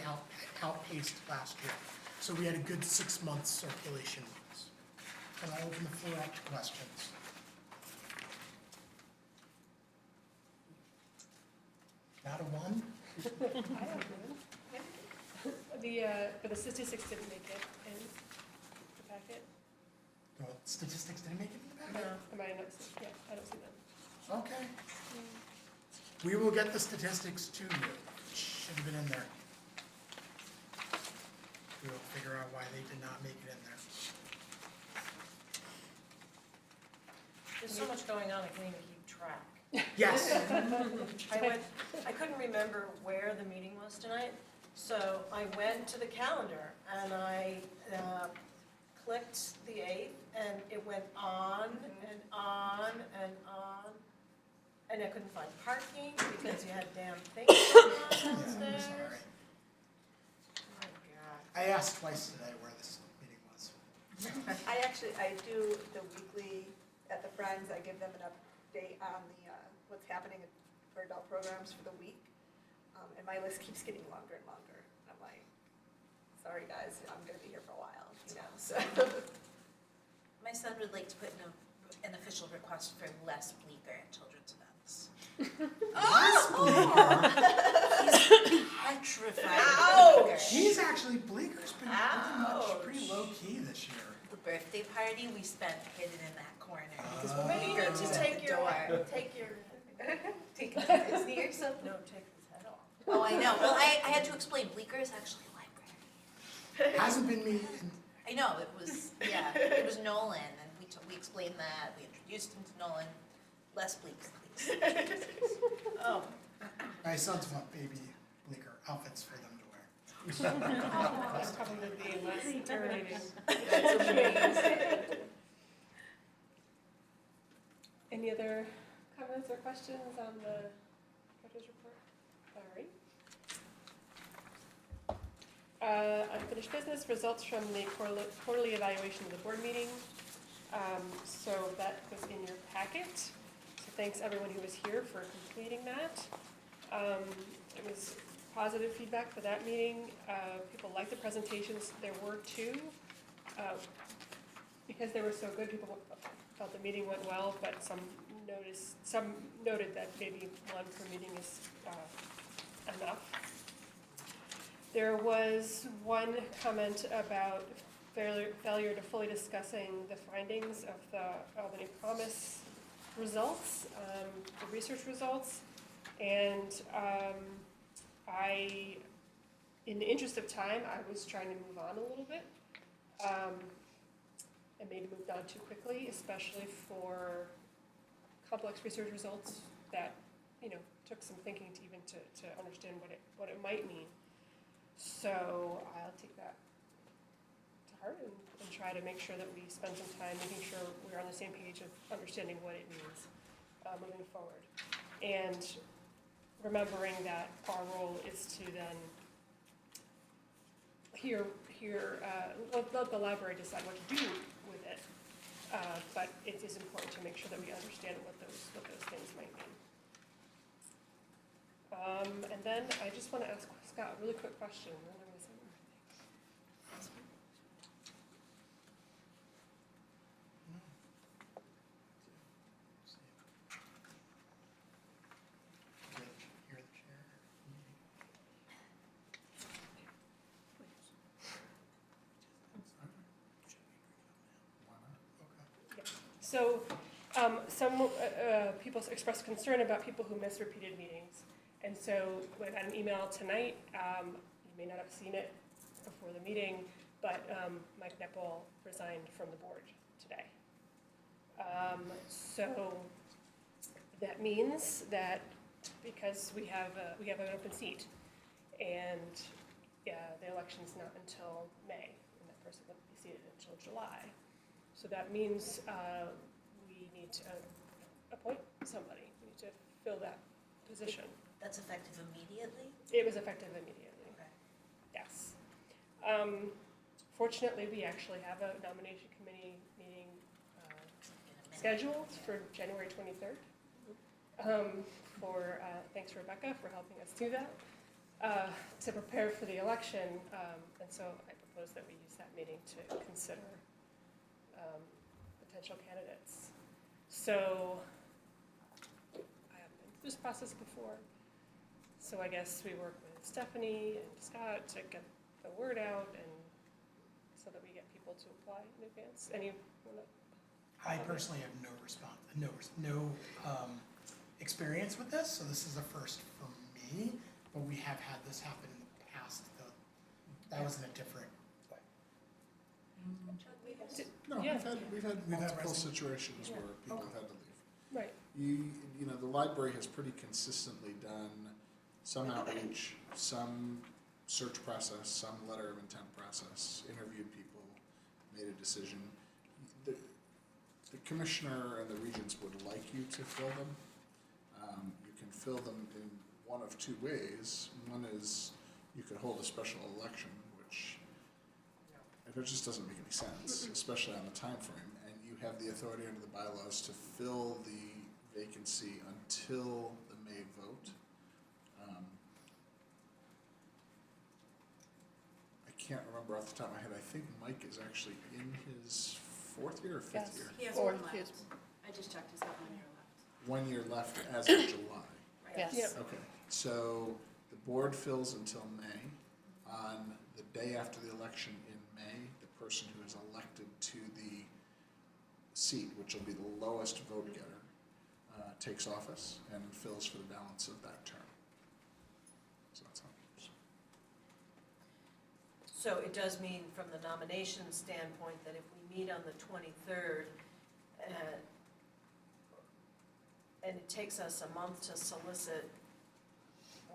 S3: outpaced last year. So we had a good 6 months circulation. And I'll open the floor up to questions. Not a one?
S8: I have one. But the statistics didn't make it in the packet.
S3: The statistics didn't make it in the packet?
S8: Am I not, yeah, I don't see them.
S3: Okay. We will get the statistics to you. Should have been in there. We will figure out why they did not make it in there.
S4: There's so much going on, I can't even keep track.
S3: Yes.
S4: I couldn't remember where the meeting was tonight, so I went to the calendar and I clicked the 8th and it went on and on and on. And I couldn't find parking because you had damn things going on
S3: Yeah, I'm
S4: downstairs.
S3: sorry.
S4: Oh my God.
S3: I asked twice today where this meeting was.
S1: I do the weekly at the Friends. I give them an update on the, what's happening for adult programs for the week. And my list keeps getting longer and longer. And I'm like, sorry guys, I'm gonna be here for a while, you know, so.
S6: My son would like to put in an official request for less bleaker at children's events. He's petrified of bleaker.
S3: He's actually, Bleeker's been pretty low key this year.
S6: The birthday party we spent hidden in that corner because
S4: Maybe you
S6: Bleeker
S4: need
S6: was
S4: to
S6: at
S4: take
S6: the
S4: your,
S6: door. Take him to Disney or something.
S4: no, take his head off.
S6: Oh, I know. Well, I had to explain. Bleeker is actually a library.
S3: Hasn't been me,
S6: I know, it was Nolan, and we explained that, we introduced him to Nolan. Less bleaks, please.
S4: Oh,
S3: my sons want baby Bleeker outfits for them to wear.
S8: That's probably the less intimidating.
S4: that's amazing.
S8: Any other comments or questions on the treasurer's report? All right. Unfinished business, results from the quarterly evaluation of the board meeting. So that was in your packet. So thanks everyone who was here for completing that. It was positive feedback for that meeting. People liked the presentations. There were 2. Because they were so good, people felt the meeting went well, but some noted that maybe 1 per meeting is enough. There was 1 comment about failure to fully discussing the findings of the Albany Promise results, the research results, and in the interest of time, I was trying to move on a little bit. And maybe moved on too quickly, especially for complex research results that, took some thinking to even to understand what it might mean. So I'll take that to apart and try to make sure that we spend some time making sure we're on the same page of understanding what it means moving forward. And remembering that our role is to then let the library decide what to do with it. But it is important to make sure that we understand what those things might mean. And then I just want to ask Scott a really quick question. And then I'm gonna say one more thing.
S3: You're the chair.
S8: So, some people expressed concern about people who miss repeated meetings. And so I got an email tonight, you may not have seen it before the meeting, but Mike Nepal resigned from the board today. So that means that because we have an open seat, and the election's not until May, and that person won't be seated until July. So that means we need to appoint somebody, we need to fill that position.
S6: That's effective immediately?
S8: It was effective immediately,
S6: Okay.
S8: yes. Fortunately, we actually have a nomination committee meeting
S6: In a minute.
S8: scheduled for January 23rd. Thanks Rebecca for helping us do that, to prepare for the election. And so I propose that we use that meeting to consider potential candidates. So I haven't been through this process before. So I guess we work with Stephanie and Scott to get the word out, and so that we get people to apply in advance.
S3: I personally have no response, no experience with this, so this is a first for me, but we have had this happen in the past, though. That was in a different way.
S11: No,
S8: Yeah.
S11: we've had
S3: We've had
S11: multiple
S3: resign-
S11: situations
S8: Yeah.
S11: where people have had to leave.
S8: Right.
S11: You know, the library has pretty consistently done some outreach, some search process, some letter of intent process, interviewed people, made a decision. The commissioner and the regents would like you to fill them. You can fill them in one of two ways. One is you could hold a special election, which it just doesn't make any sense, especially on the time frame. And you have the authority under the bylaws to fill the vacancy until the May vote. I can't remember off the top of my head. I think Mike is actually in his fourth year or fifth
S8: Yes.
S11: year.
S12: He has
S7: Or
S12: one
S7: his-
S12: left. I just checked, he's got 1 year left.
S11: 1 year left as of July.
S7: Yes.
S8: Yep.
S11: Okay, so the board fills until May. On the day after the election in May, the person who is elected to the seat, which will be the lowest vote getter, takes office and fills for the balance of that term. So that's how it goes.
S4: So it does mean from the nomination standpoint that if we meet on the 23rd, and it takes us a month to solicit,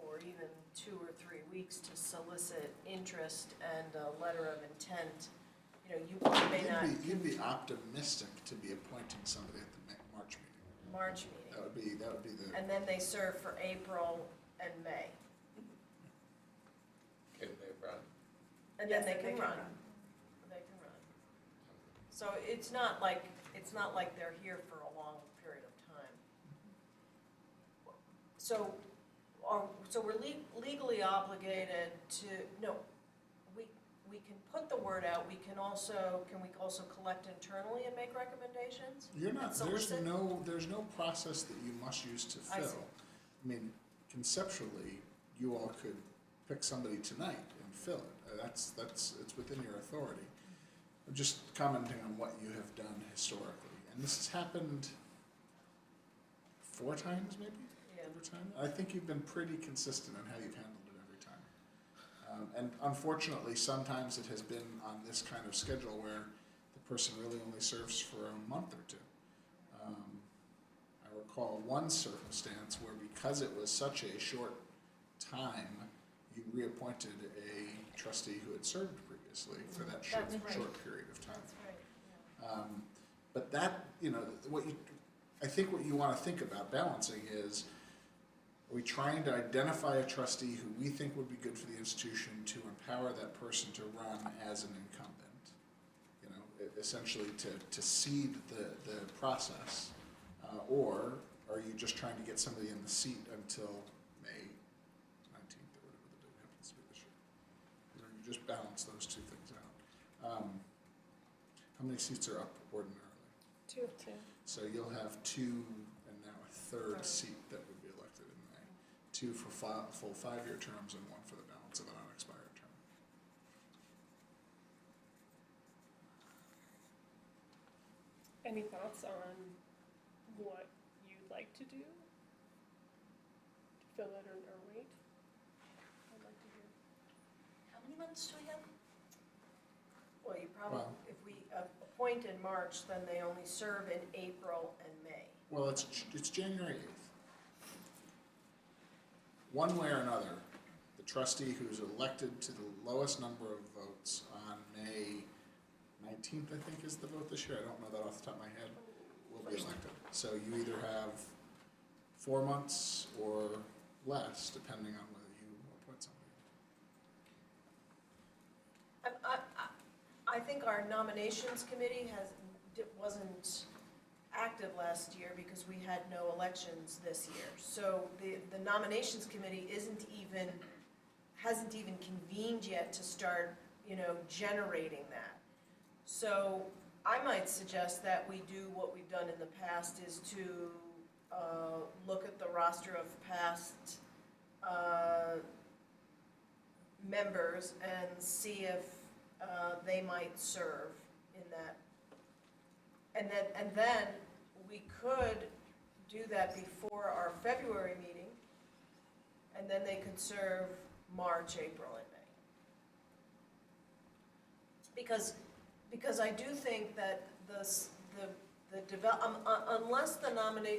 S4: or even 2 or 3 weeks to solicit interest and a letter of intent, you know, you may not.
S11: You'd be optimistic to be appointing somebody at the March meeting.
S4: March meeting.
S11: That would be the,
S4: And then they serve for April and May.
S5: Can they run?
S4: And then
S1: Yes,
S4: they
S1: and
S4: can run. They can run. So it's not like they're here for a long period of time. So we're legally obligated to, no, we can put the word out, can we also collect internally and make recommendations?
S11: you're not,
S4: And solicit?
S11: there's no process that you must use to
S4: I
S11: fill.
S4: see.
S11: I mean, conceptually, you all could pick somebody tonight and fill it. It's within your authority. I'm just commenting on what you have done historically. And this has happened 4 times maybe,
S4: Yeah.
S11: over time. I think you've been pretty consistent in how you've handled it every time. And unfortunately, sometimes it has been on this kind of schedule where the person really only serves for a month or 2. I recall one circumstance where, because it was such a short time, you reappointed a trustee who had served previously. obviously, for that short,
S4: That's right.
S11: short period of time.
S4: That's right, yeah.
S11: But that, I think what you want to think about balancing is, are we trying to identify a trustee who we think would be good for the institution to empower that person to run as an incumbent? Essentially to seed the process, or are you just trying to get somebody in the seat until May 19th or whatever the date happens to be this year? Or you just balance those two things out. How many seats are up ordinarily?
S7: Two.
S11: So you'll have two and now a third seat that would be elected in May. Two for full 5-year terms and one for the balance of an unexpired term.
S8: Any thoughts on what you'd like to do? To fill it or wait? I'd like to hear.
S6: How many months do we have?
S4: Well, you probably,
S11: Well-
S4: if we appoint in March, then they only serve in April and May.
S11: Well, it's January 8th. One way or another, the trustee who's elected to the lowest number of votes on May 19th, I think is the vote this year, I don't know that off the top of my head, will be elected. So you either have 4 months or less, depending on whether you appoint somebody.
S4: I think our nominations committee wasn't active last year because we had no elections this year. So the nominations committee hasn't even convened yet to start, generating that. So I might suggest that we do what we've done in the past, is to look at the roster of past members and see if they might serve in that. And then we could do that before our February meeting, and then they could serve March, April, and May. Because I do think that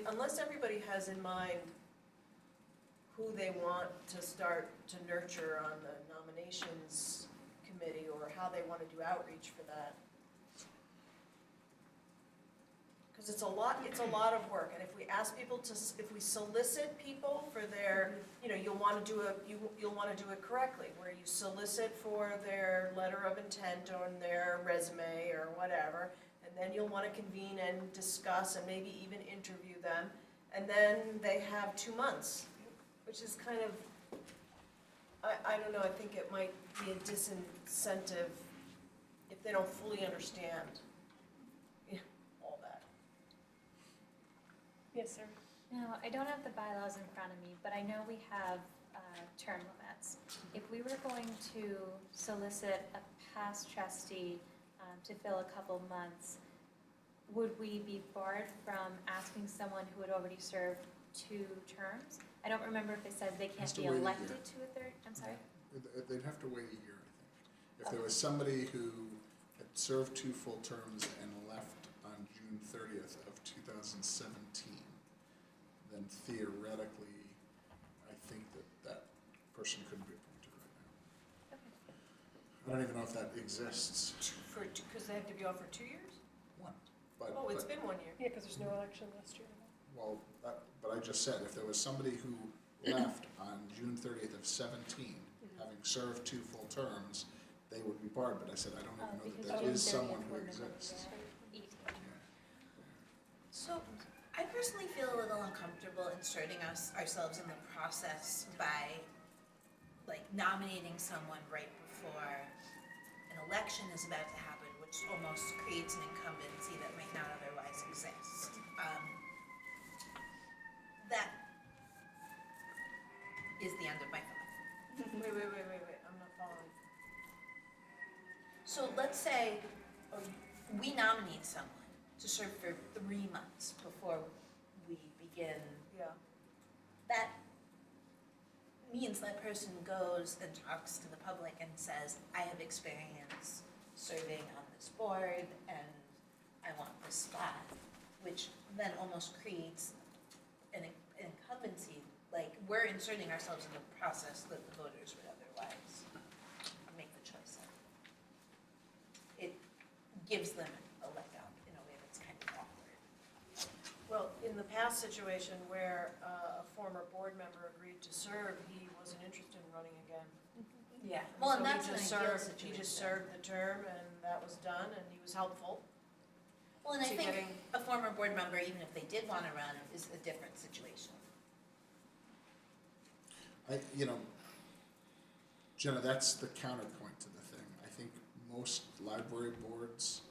S4: unless everybody has in mind who they want to start to nurture on the nominations committee, or how they want to do outreach for that. Because it's a lot of work, and if we ask people if we solicit people for their, you'll want to do it correctly, where you solicit for their letter of intent on their resume or whatever, and then you'll want to convene and discuss and maybe even interview them, and then they have 2 months, which is kind of, I don't know, I think it might be a disincentive if they don't fully understand all that.
S8: Yes, sir.
S13: No, I don't have the bylaws in front of me, but I know we have term limits. If we were going to solicit a past trustee to fill a couple months, would we be barred from asking someone who had already served 2 terms? I don't remember if it says they
S11: Has
S13: can't
S11: to
S13: be
S11: wait a
S13: elected
S11: year.
S13: to a third, I'm sorry?
S11: They'd have to wait a year, I think. If there was somebody who had served 2 full terms and left on June 30th of 2017, then theoretically, I think that person couldn't be appointed right now.
S13: Okay.
S11: I don't even know if that exists.
S4: Because they have to be on for 2 years?
S11: One, but.
S4: Oh, it's
S11: but-
S4: been 1 year.
S8: Yeah, because there's no election last year.
S11: Well, but I just said, if there was somebody who left on June 30th of 17, having served 2 full terms, they would be barred, but I said, I don't even know
S13: Because
S11: that
S13: June
S11: is someone
S13: 30th
S11: who
S13: wouldn't have been
S11: exists.
S13: 18.
S6: So I personally feel a little uncomfortable inserting ourselves in the process by nominating someone right before an election is about to happen, which almost creates an incumbency that might not otherwise exist. That is the end of my thought.
S4: Wait, I'm not following.
S6: So let's say we nominate someone to serve for 3 months before we begin.
S4: Yeah.
S6: That means that person goes and talks to the public and says, I have experience serving on this board and I want this spot, which then almost creates an incumbency. We're inserting ourselves in the process that the voters would otherwise make the choice of. gives them a leg up in a way that's kind of awkward.
S4: Well, in the past situation where a former board member agreed to serve, he wasn't interested in running again.
S6: Yeah. Well, and
S4: So
S6: that's
S4: he
S6: an
S4: just
S6: ideal
S4: served,
S6: situation.
S4: he just served the term, and that was done, and he was helpful.
S6: Well, and I
S4: to
S6: think
S4: getting-
S6: a former board member, even if they did want to run, is a different situation.
S11: Jenna, that's the counterpoint to the thing. I think most library boards,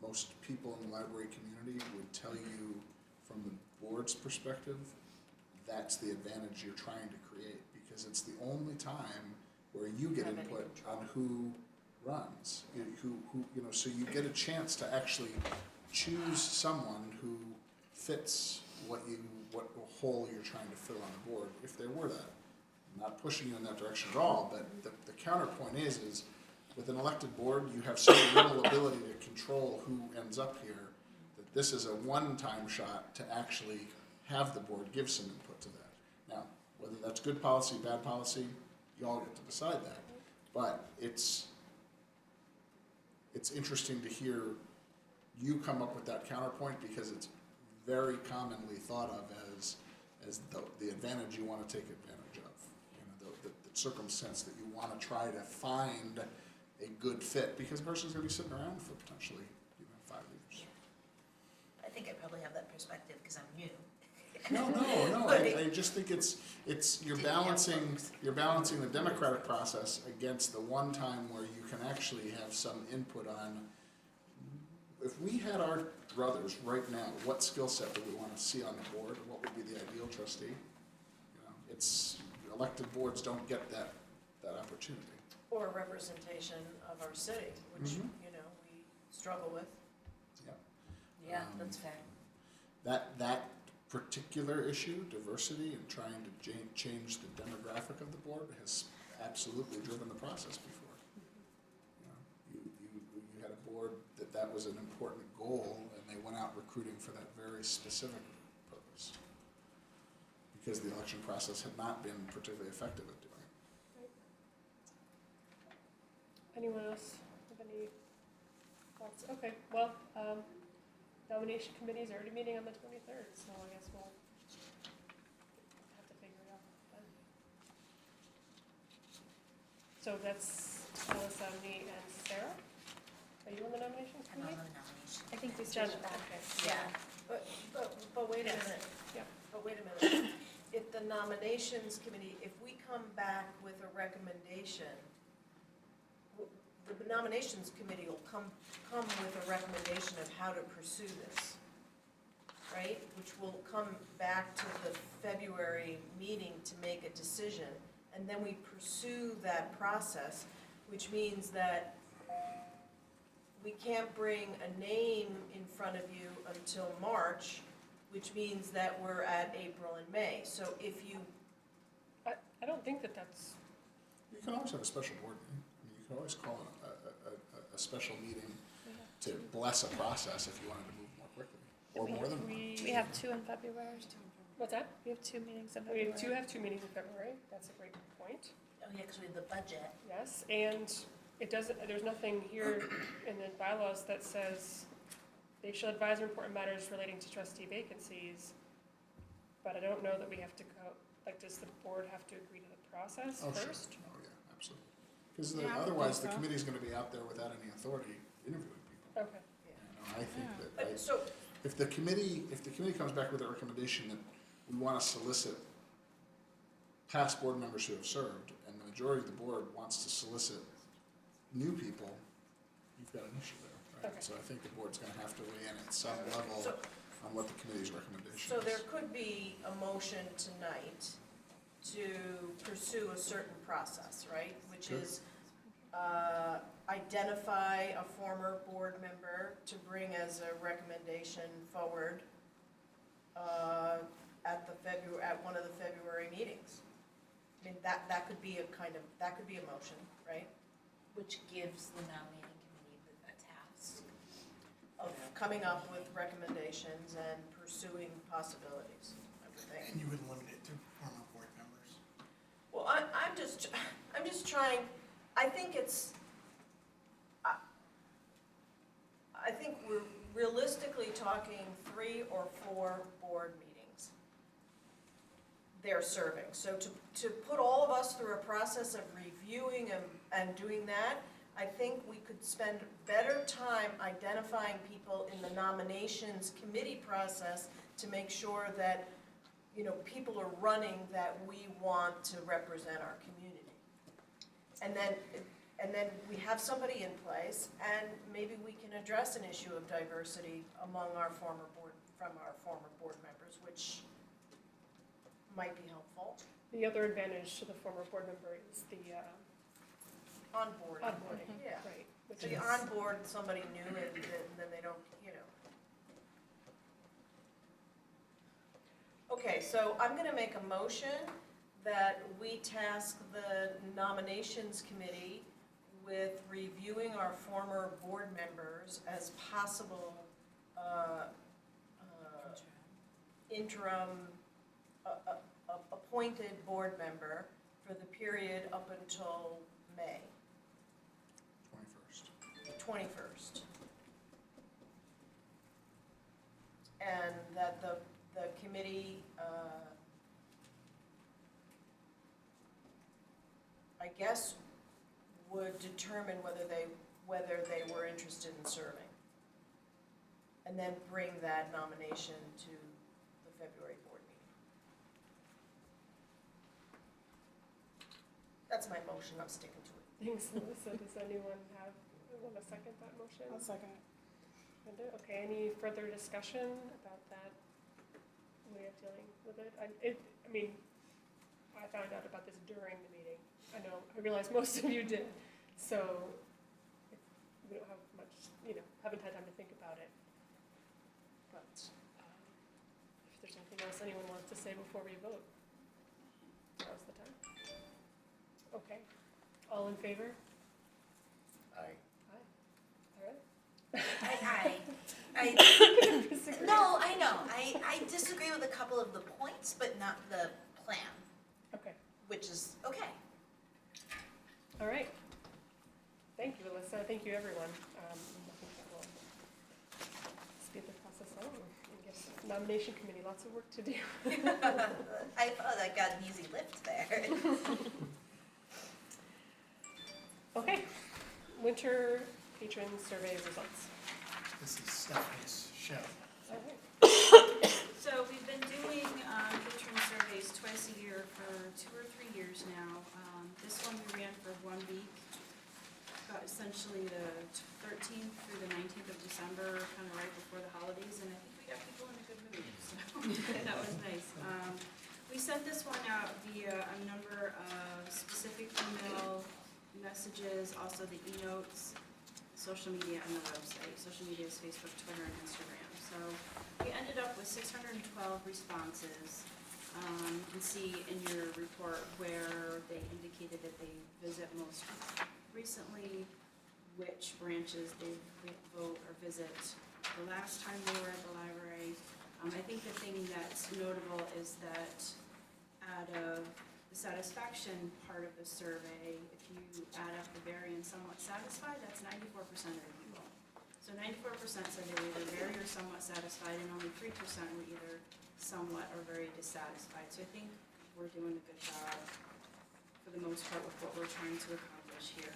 S11: most people in the library community would tell you from the board's perspective, that's the advantage you're trying to create, because it's the only time where you get
S4: Have any
S11: input
S4: control.
S11: on who runs, so you get a chance to actually choose someone who fits what hole you're trying to fill on the board, if there were that. I'm not pushing you in that direction at all, but the counterpoint is with an elected board, you have so little ability to control who ends up here, that this is a one-time shot to actually have the board give some input to that. Now, whether that's good policy, bad policy, you all get to decide that. But it's interesting to hear you come up with that counterpoint, because it's very commonly thought of as the advantage you want to take advantage of. The circumstance that you want to try to find a good fit, because a person's going to be sitting around for potentially 5 years.
S6: I think I probably have that perspective because I'm new.
S11: No. I just think it's you're balancing the democratic process against the one time where you can actually have some input on. If we had our brothers right now, what skill set do we want to see on the board? What would be the ideal trustee? It's elected boards don't get that opportunity.
S4: Or representation of our city, which,
S11: Mhm.
S4: we struggle with.
S6: Yeah, that's fair.
S11: That particular issue, diversity, and trying to change the demographic of the board has absolutely driven the process before. You had a board that was an important goal, and they went out recruiting for that very specific purpose, because the election process had not been particularly effective at doing it.
S8: Anyone else have any thoughts? Okay, well, nomination committee is already meeting on the 23rd, so I guess we'll have to figure it out then. So that's Melissa, me, and Sarah. Are you on the nominations
S6: I'm on
S8: committee?
S6: the nomination.
S13: I think we
S8: Jenna,
S13: switched back.
S8: okay.
S6: Yeah.
S4: But wait a
S8: Yes.
S4: minute.
S8: Yeah.
S4: But wait a minute. If the nominations committee, if we come back with a recommendation, the nominations committee will come with a recommendation of how to pursue this, right? Which will come back to the February meeting to make a decision. And then we pursue that process, which means that we can't bring a name in front of you until March, which means that we're at April and May. So if you,
S8: I don't think that's,
S11: You can always have a special board meeting. You can always call a special meeting to bless a process if you wanted to move more quickly, or more than one.
S7: We have 2 in February.
S8: what's that?
S7: We have 2 meetings in
S8: We
S7: February.
S8: have 2 meetings in February, that's a great point.
S6: Oh, yeah, because we have the budget.
S8: Yes, and it doesn't, there's nothing here in the bylaws that says they shall advise and report on matters relating to trustee vacancies, but I don't know that we have to go, does the board have to agree to the process
S11: Oh, sure.
S8: first?
S11: Oh, yeah, absolutely. Because
S8: Yeah, I would
S11: otherwise, the
S8: think so.
S11: committee's gonna be out there without any authority interviewing people.
S8: Okay,
S11: I think that,
S4: so,
S11: if the committee comes back with a recommendation that we wanna solicit past board members who have served, and the majority of the board wants to solicit new people, you've got an issue there, right?
S8: Okay.
S11: So I think the board's gonna have to weigh in at some level
S4: So-
S11: on what the committee's recommendation is.
S4: so there could be a motion tonight to pursue a certain process, right? Which
S11: Sure.
S4: is identify a former board member to bring as a recommendation forward at one of the February meetings. I mean, that could be a motion, right?
S6: Which gives the nominating committee a task.
S4: Of coming up with recommendations and pursuing possibilities, I would think.
S3: And you would limit it to former board members.
S4: Well, I'm just trying, I think it's, realistically talking 3 or 4 board meetings they're serving. So to put all of us through a process of reviewing and doing that, I think we could spend better time identifying people in the nominations committee process to make sure that, you know, people are running that we want to represent our community. And then we have somebody in place, and maybe we can address an issue of diversity among our former board members, which might be helpful.
S8: The other advantage to the former board member is the
S4: Onboarding.
S8: onboarding,
S4: Yeah.
S8: right? Which
S4: So you
S8: is-
S4: onboard somebody new and then they don't, you know. Okay, so I'm gonna make a motion that we task the nominations committee with reviewing our former board members as possible interim appointed board member for the period up until May 21st. And that the committee, I guess, would determine whether they were interested in serving. And then bring that nomination to the February board meeting. That's my motion, I'm sticking to it.
S8: Thanks, Melissa. Does anyone want to second that motion?
S7: I'll second it.
S8: Linda? Okay, any further discussion about that way of dealing with it? I found out about this during the meeting. I realize most of you did, so we don't have much, haven't had time to think about it. But if there's anything else anyone wants to say before we vote, now's the time. Okay, all in favor?
S5: Aye.
S8: All right.
S6: No, I know, I disagree with a couple of the points, but not the plan,
S8: Okay,
S6: which is okay.
S8: all right. Thank you, Alyssa. Thank you, everyone. I think that will speed the process along and give the nomination committee lots of work to do.
S6: I thought I got an easy lift there.
S8: Okay, winter patron survey results.
S3: This is Stephanie's show.
S8: All right.
S12: So we've been doing patron surveys twice a year for 2 or 3 years now. This one we ran for 1 week, essentially the 13th through the 19th of December, kind of right before the holidays, and I think we got people in a good mood, so that was nice. We sent this one out via a number of specific email messages, also the e-notes, social media, and the website. Social media is Facebook, Twitter, and Instagram. So we ended up with 612 responses. You can see in your report where they indicated that they visit most recently, which branches they vote or visit the last time they were at the library. I think the thing that's notable is that out of the satisfaction part of the survey, if you add up the very and somewhat satisfied, that's 94% of the people. So 94% said they were either very or somewhat satisfied, and only 3% were either somewhat or very dissatisfied. So I think we're doing a good job, for the most part, with what we're trying to accomplish here.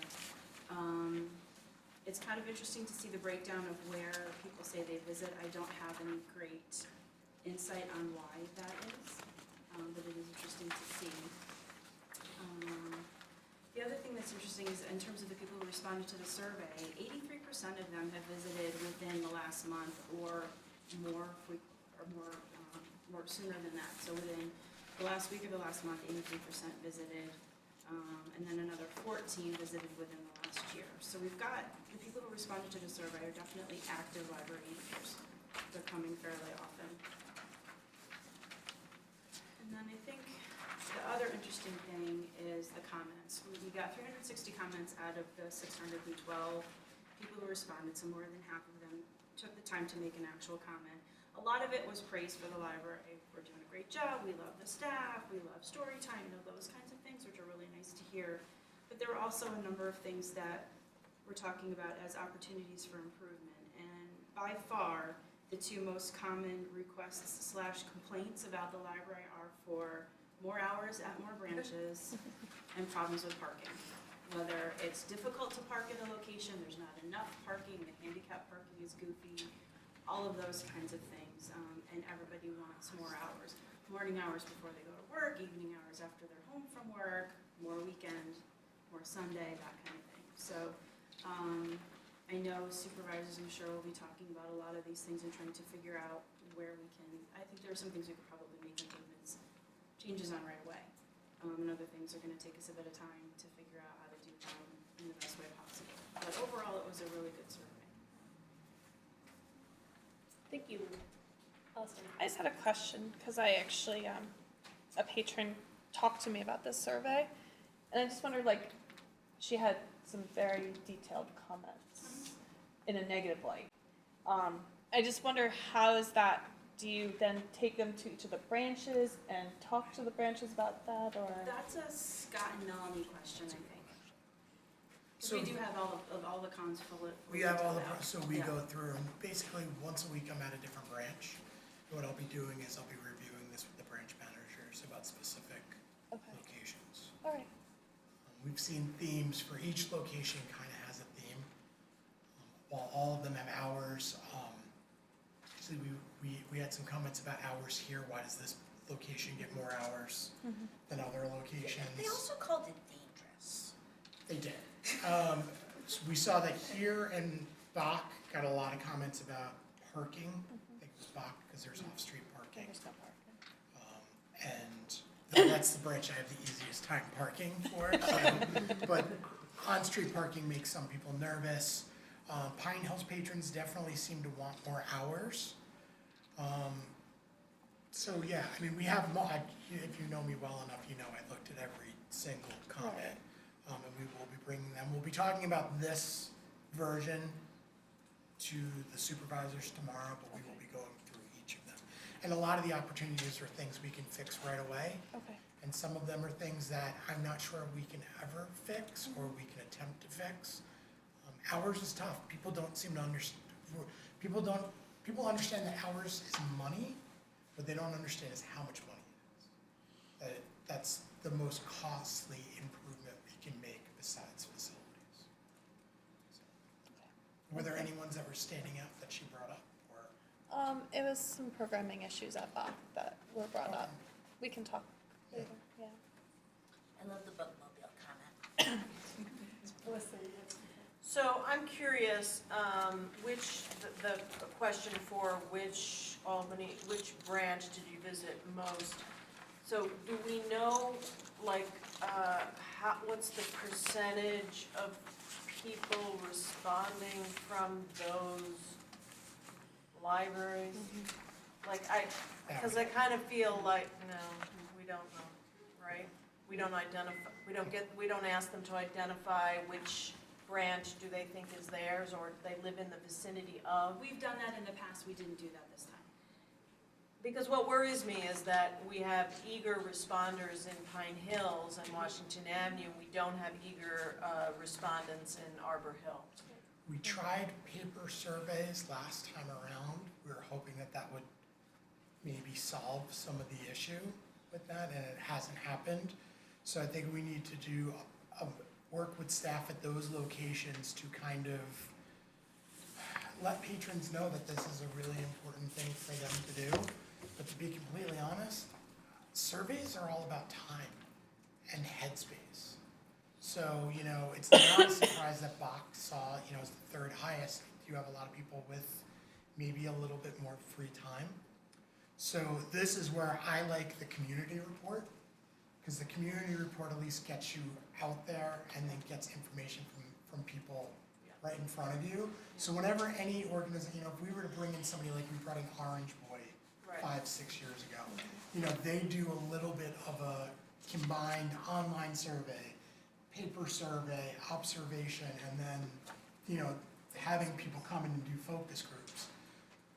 S12: It's kind of interesting to see the breakdown of where people say they visit. I don't have any great insight on why that is, but it is interesting to see. The other thing that's interesting is in terms of the people who responded to the survey, 83% of them have visited within the last month or more sooner than that. So within the last week or the last month, 83% visited, and then another 14 visited within the last year. So we've got the people who responded to the survey are definitely active library users. They're coming fairly often. And then I think the other interesting thing is the comments. We got 360 comments out of the 612 people who responded, so more than half of them took the time to make an actual comment. A lot of it was praise for the library. We're doing a great job, we love the staff, we love story time, those kinds of things, which are really nice to hear. But there were also a number of things that we're talking about as opportunities for improvement. And by far, the two most common requests / complaints about the library are for more hours at more branches and problems with parking. Whether it's difficult to park in a location, there's not enough parking, the handicap parking is goofy, all of those kinds of things. And everybody wants more hours. Morning hours before they go to work, evening hours after they're home from work, more weekend, more Sunday, that kind of thing. So I know supervisors, I'm sure, will be talking about a lot of these things and trying to figure out where we can, I think there are some things we could probably make improvements, changes on right away. And other things are gonna take us a bit of time to figure out how to do them in the best way possible. But overall, it was a really good survey.
S8: Thank you. Allison.
S7: I just had a question, because I actually, a patron talked to me about this survey, and I just wondered, like, she had some very detailed comments in a negative light. I just wonder, how is that, do you then take them to each of the branches and talk to the branches about that, or?
S12: That's a Scott and Melanie question, I think. 'Cause
S3: So
S12: we do have all the cons full.
S3: we have all the,
S12: out.
S3: so we
S12: Yeah.
S3: go through, and basically, once a week I'm at a different branch. And what I'll be doing is I'll be reviewing this with the branch managers about specific
S7: Okay,
S3: locations.
S7: all right.
S3: We've seen themes for each location, kind of has a theme. While all of them have hours, actually we had some comments about hours here. Why does this location get more hours than other locations?
S6: They also called it dangerous.
S3: They did. So we saw that here and Bach got a lot of comments about parking. I think it was Bach because there's off-street parking.
S7: There's no parking.
S3: And that's the branch I have the easiest time parking for. So, but on-street parking makes some people nervous. Pine Hills patrons definitely seem to want more hours. So yeah, I mean, we have, if you know me well enough, you know I looked at every single comment. And we will be bringing them, we'll be talking about this version to the supervisors tomorrow, but we will be going through each of them. And a lot of the opportunities are things we can fix right away.
S7: Okay.
S3: And some of them are things that I'm not sure we can ever fix or we can attempt to fix. Hours is tough. People don't seem to understand. People understand that hours is money, but they don't understand is how much money it is. That's the most costly improvement we can make besides facilities. So, were there any ones that were standing out that she brought up, or?
S7: It was some programming issues at Bach that were brought up. We can talk later, yeah.
S6: I love the bookmobile comment.
S4: So I'm curious, the question for which branch did you visit most? So do we know, like, what's the percentage of people responding from those libraries? Like, because I kind of feel like, no, we don't know, right? We don't ask them to identify which branch do they think is theirs, or they live in the vicinity of.
S12: We've done that in the past, we didn't do that this time.
S4: Because what worries me is that we have eager responders in Pine Hills and Washington Avenue, we don't have eager respondents in Arbor Hill.
S3: We tried paper surveys last time around. We were hoping that that would maybe solve some of the issue with that, and it hasn't happened. So I think we need to do work with staff at those locations to kind of let patrons know that this is a really important thing for them to do. But to be completely honest, surveys are all about time and headspace. So, it's not a surprise that Bach saw, as the third highest. You have a lot of people with maybe a little bit more free time. So this is where I like the community report, because the community report at least gets you out there and then gets information from people right in front of you. So whenever any organization, if we were to bring in somebody like we brought in Orange Boy 5-6 years ago, they do a little bit of a combined online survey, paper survey, observation, and then, having people come in and do focus groups.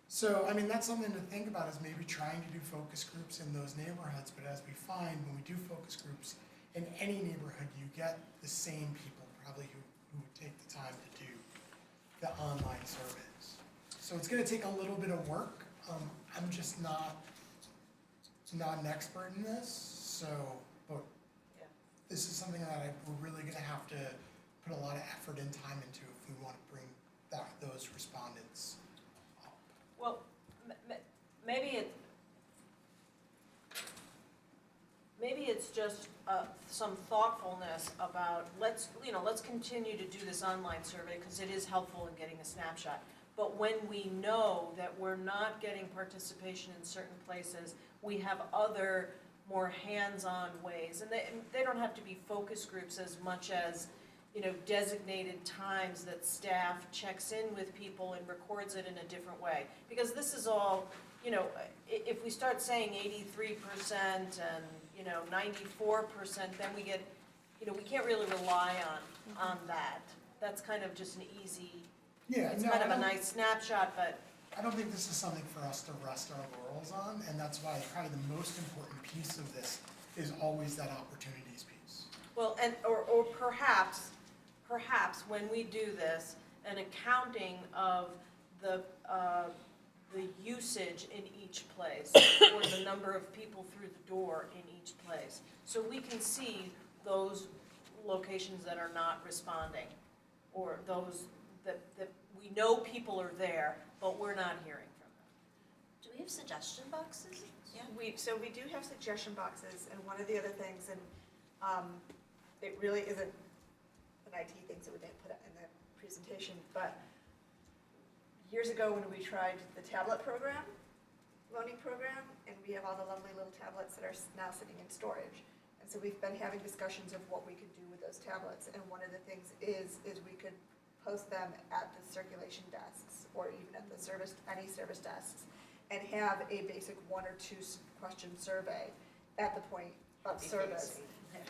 S3: So, that's something to think about, is maybe trying to do focus groups in those neighborhoods, but as we find, when we do focus groups in any neighborhood, you get the same people probably who would take the time to do the online surveys. So So it's gonna take a little bit of work. I'm just not an expert in this, so, but
S4: Yeah.
S3: this is something that we're really gonna have to put a lot of effort and time into if we wanna bring those respondents up.
S4: Well, maybe it's just some thoughtfulness about, let's continue to do this online survey, because it is helpful in getting a snapshot. But when we know that we're not getting participation in certain places, we have other more hands-on ways. And they don't have to be focus groups as much as, designated times that staff checks in with people and records it in a different way. Because this is all, if we start saying 83% and, 94%, then we get, we can't really rely on that. That's kind of just an easy,
S3: Yeah,
S4: it's
S3: no,
S4: kind
S3: I
S4: of a
S3: don't-
S4: nice snapshot, but
S3: I don't think this is something for us to rest our laurels on, and that's why probably the most important piece of this is always that opportunities piece.
S4: well, or perhaps when we do this, an accounting of the usage in each place, or the number of people through the door in each place. So we can see those locations that are not responding, or those that we know people are there, but we're not hearing from them.
S6: Do we have suggestion boxes? Yeah.
S1: So we do have suggestion boxes, and one of the other things, and it really isn't an IT thing, so we didn't put it in the presentation, but years ago when we tried the tablet program, loaning program, and we have all the lovely little tablets that are now sitting in storage. And so we've been having discussions of what we could do with those tablets, and one of the things is we could post them at the circulation desks, or even at the any service desks, and have a basic 1 or 2 question survey at the point of service.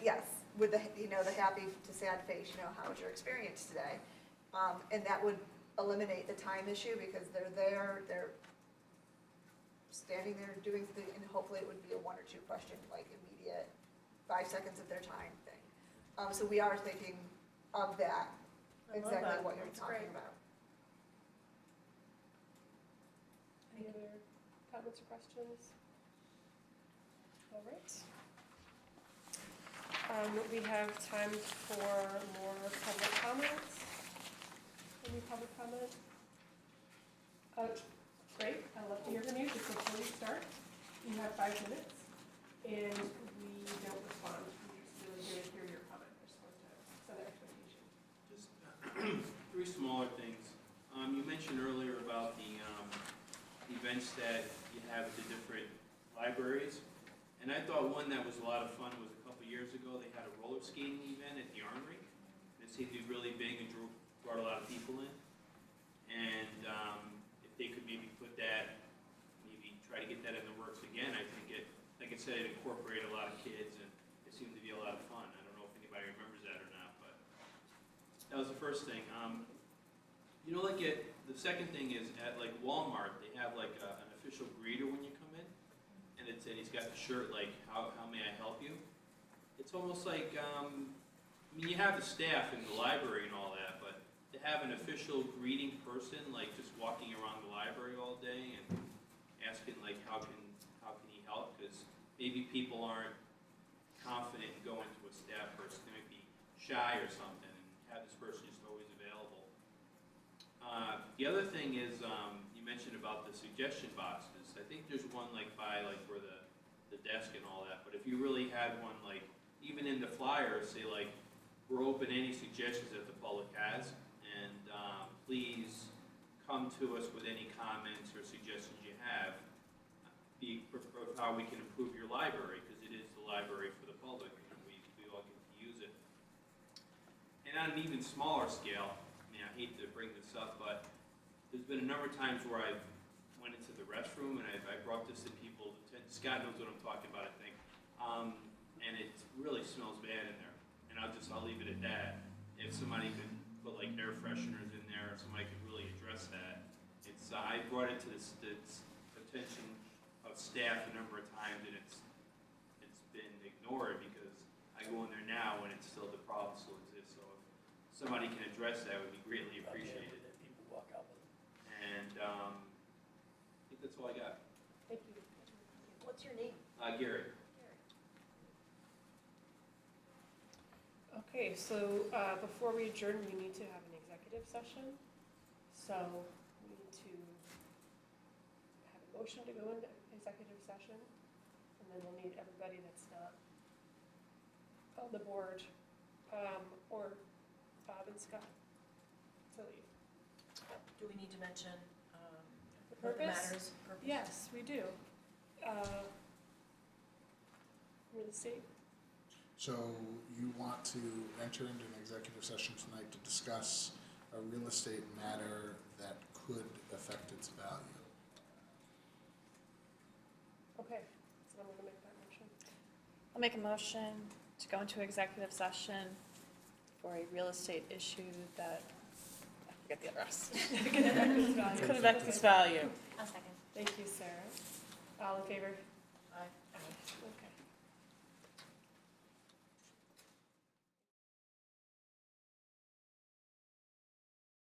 S1: Yes, with the, the happy to sad face, how was your experience today? And that would eliminate the time issue, because they're standing there doing something, and hopefully it would be a 1 or 2 question, like immediate, 5 seconds of their time thing. So we are thinking of that,
S4: I love
S1: exactly
S4: that.
S1: what you're
S4: That's
S1: talking
S4: great.
S1: about.
S8: Any other comments or questions? All right. We have time for more public comments. Any public comment? Great, I'd love to hear from you, just before we start. You have 5 minutes, and we don't respond, we just really here to hear your comment. I just want to set an expectation.
S14: Just 3 smaller things. You mentioned earlier about the events that you have at the different libraries, and I thought one that was a lot of fun was a couple years ago, they had a roller skating event at the Armory. It seemed to be really big and brought a lot of people in. And if they could maybe put that, maybe try to get that in the works again, I think it, like I said, it incorporated a lot of kids, and it seemed to be a lot of fun. I don't know if anybody remembers that or not, but that was the first thing. The second thing is at like Walmart, they have like an official greeter when you come in, and he's got the shirt like, how may I help you? It's almost like, you have the staff in the library and all that, but to have an official greeting person, like just walking around the library all day and asking like, how can he help? Because maybe people aren't confident in going to a staff person, they might be shy or something, and have this person just always available. The other thing is, you mentioned about the suggestion boxes. I think there's one like by like where the desk and all that, but if you really had one like, even in the flyer, say like, we're open to any suggestions that the public has, and please come to us with any comments or suggestions you have of how we can improve your library, because it is the library for the public, and we all get to use it. And on an even smaller scale, I hate to bring this up, but there's been a number of times where I've went into the restroom, and I brought this to people, Scott knows what I'm talking about, I think, and it really smells bad in there, and I'll leave it at that. If somebody could put like air fresheners in there, if somebody could really address that. I brought it to the attention of staff a number of times, and it's been ignored, because I go in there now and it's still, the problem still exists. So if somebody can address that, would be greatly appreciated.
S9: People walk out with them.
S14: And, I think that's all I got.
S8: Thank you.
S4: What's your name?
S14: Gary?
S8: Okay, so before we adjourn, we need to have an executive session. So we need to have a motion to go into executive session. And then we'll need everybody that's not on the board, or Bob and Scott to leave.
S4: Do we need to mention,
S8: The
S4: what the
S8: purpose?
S4: matters? Purpose?
S8: Yes, we do. Real estate.
S11: So you want to enter into an executive session tonight to discuss a real estate matter that could affect its value.
S8: Okay, so I'm gonna make that motion.
S7: I'll make a motion to go into executive session for a real estate issue that, I forget the rest. Could affect its value.
S13: I'll second.
S8: Thank you, Sarah. All in favor?
S4: Aye.
S8: Aye. Okay.